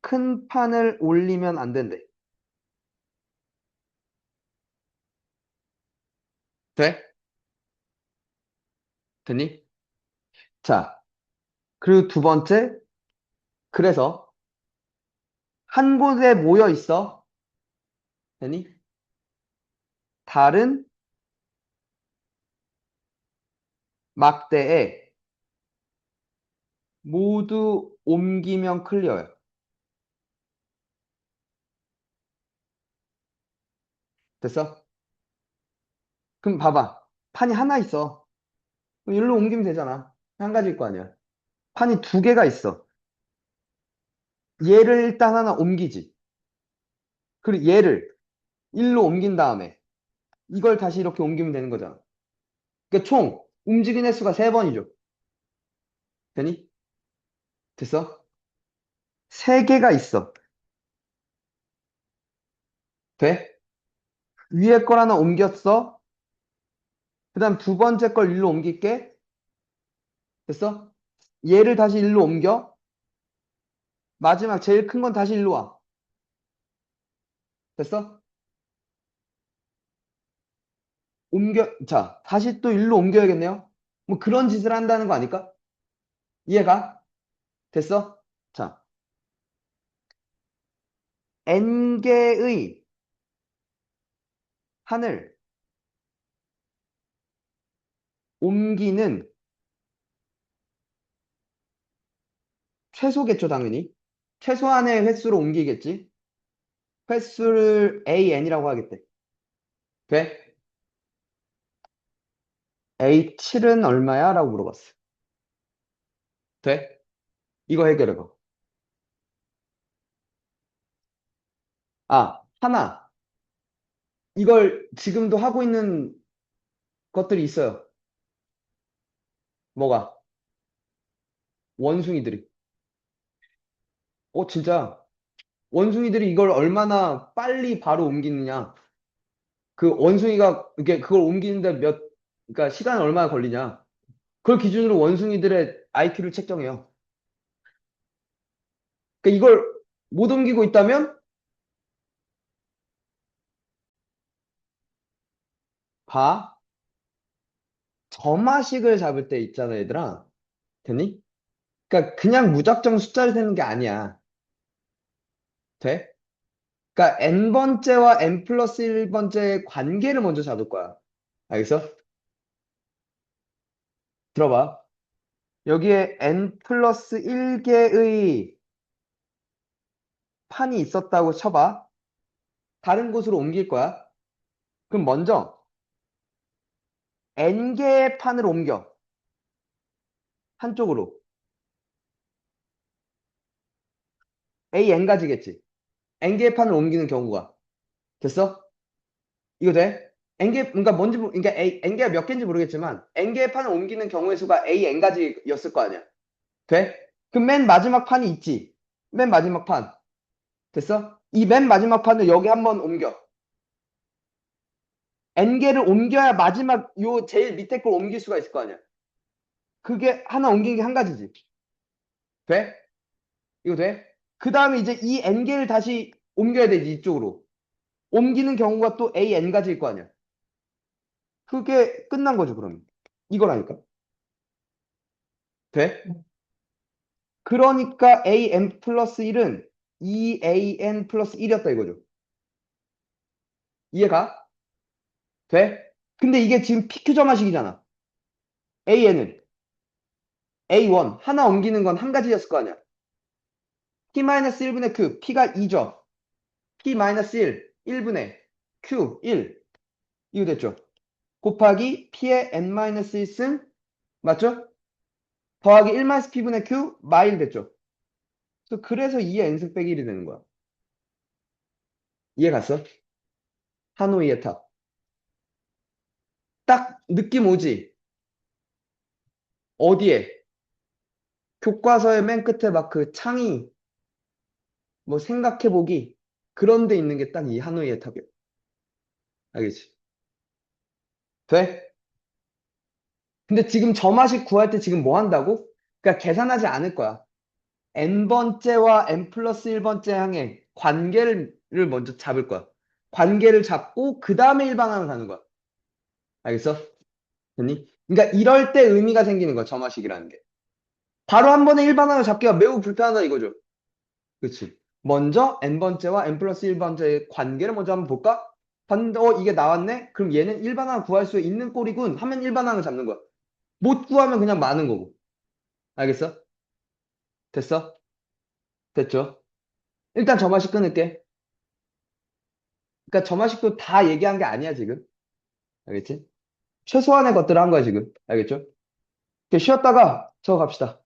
큰 판을 올리면 안 된대. 돼? 됐니? 자, 그리고 두 번째, 그래서 한 곳에 모여 있어. 됐니? 다른 막대에 모두 옮기면 클리어예요. 됐어? 그럼 봐봐. 판이 하나 있어. 그럼 일로 옮기면 되잖아. 한 가지일 거 아니야. 판이 두 개가 있어. 얘를 일단 하나 옮기지. 그리고 얘를 일로 옮긴 다음에 이걸 다시 이렇게 옮기면 되는 거잖아. 그러니까 총 움직인 횟수가 세 번이죠. 되니? 됐어? 세 개가 있어. 돼? 위에 걸 하나 옮겼어. 그 다음 두 번째 걸 일로 옮길게. 됐어? 얘를 다시 일로 옮겨. 마지막 제일 큰 건 다시 일로 와. 됐어? 자, 다시 또 일로 옮겨야겠네요. 뭐 그런 짓을 한다는 거 아닐까? 이해가? 됐어? 자, n개의 판을 옮기는 최소겠죠, 당연히. 최소한의 횟수로 옮기겠지. 횟수를 AN이라고 하겠대. 돼? A7은 얼마야? 라고 물어봤어. 돼? 이거 해결해봐. 아, 하나. 이걸 지금도 하고 있는 것들이 있어요. 뭐가? 원숭이들이. 진짜. 원숭이들이 이걸 얼마나 빨리 바로 옮기느냐. 그 원숭이가, 이게 그걸 옮기는데 그러니까 시간이 얼마나 걸리냐. 그걸 기준으로 원숭이들의 IQ를 책정해요. 그러니까 이걸 못 옮기고 있다면, 봐. 점화식을 잡을 때 있잖아, 얘들아. 됐니? 그러니까 그냥 무작정 숫자를 세는 게 아니야. 돼? 그러니까 n번째와 n 플러스 1번째의 관계를 먼저 잡을 거야. 알겠어? 들어봐. 여기에 n 플러스 1개의 판이 있었다고 쳐봐. 다른 곳으로 옮길 거야. 그럼 먼저 n개의 판을 옮겨. 한쪽으로. AN가지겠지. n개의 판을 옮기는 경우가. 됐어? 이거 돼? 그러니까 그러니까 n개가 몇 개인지 모르겠지만, n개의 판을 옮기는 경우의 수가 AN가지였을 거 아니야. 돼? 그럼 맨 마지막 판이 있지. 맨 마지막 판. 됐어? 이 맨 마지막 판을 여기 한번 옮겨. n개를 옮겨야 마지막 요 제일 밑에 걸 옮길 수가 있을 거 아니야. 그게 하나 옮긴 게 한 가지지. 돼? 이거 돼? 그 다음에 이제 이 n개를 다시 옮겨야 되지, 이쪽으로. 옮기는 경우가 또 AN가지일 거 아니야. 그게 끝난 거죠, 그러면. 이거라니까. 돼? 그러니까 AN 플러스 1은 2AN 플러스 1이었다 이거죠. 이해가? 돼? 근데 이게 지금 PQ 점화식이잖아. AN은 A1 하나 옮기는 건 한 가지였을 거 아니야. P-1분의 Q, P가 2죠. P-1, 1분의 Q, 1. 이거 됐죠? 곱하기 P의 N-1승, 맞죠? 더하기 1-P분의 Q, 마일 됐죠? 그래서 2의 N승 빼기 1이 되는 거야. 이해 갔어? 하노이의 탑. 딱 느낌 오지? 어디에? 교과서의 맨 끝에 막 그 창이 뭐 생각해보기 그런 데 있는 게 딱 이 하노이의 탑이야. 알겠지? 돼? 근데 지금 점화식 구할 때 지금 뭐 한다고? 그러니까 계산하지 않을 거야. n번째와 n 플러스 1번째 항의 관계를 먼저 잡을 거야. 관계를 잡고 그 다음에 일반항을 가는 거야. 알겠어? 됐니? 그러니까 이럴 때 의미가 생기는 거야. 점화식이라는 게. 바로 한 번에 일반항을 잡기가 매우 불편하다 이거죠. 그치? 먼저 n번째와 n 플러스 1번째의 관계를 먼저 한번 볼까? 봤는데 이게 나왔네? 그럼 얘는 일반항을 구할 수 있는 꼴이군 하면 일반항을 잡는 거야. 못 구하면 그냥 마는 거고. 알겠어? 됐어? 됐죠? 일단 점화식 끊을게. 그러니까 점화식도 다 얘기한 게 아니야 지금. 알겠지? 최소한의 것들을 한 거야 지금. 알겠죠? 이렇게 쉬었다가 적어 갑시다.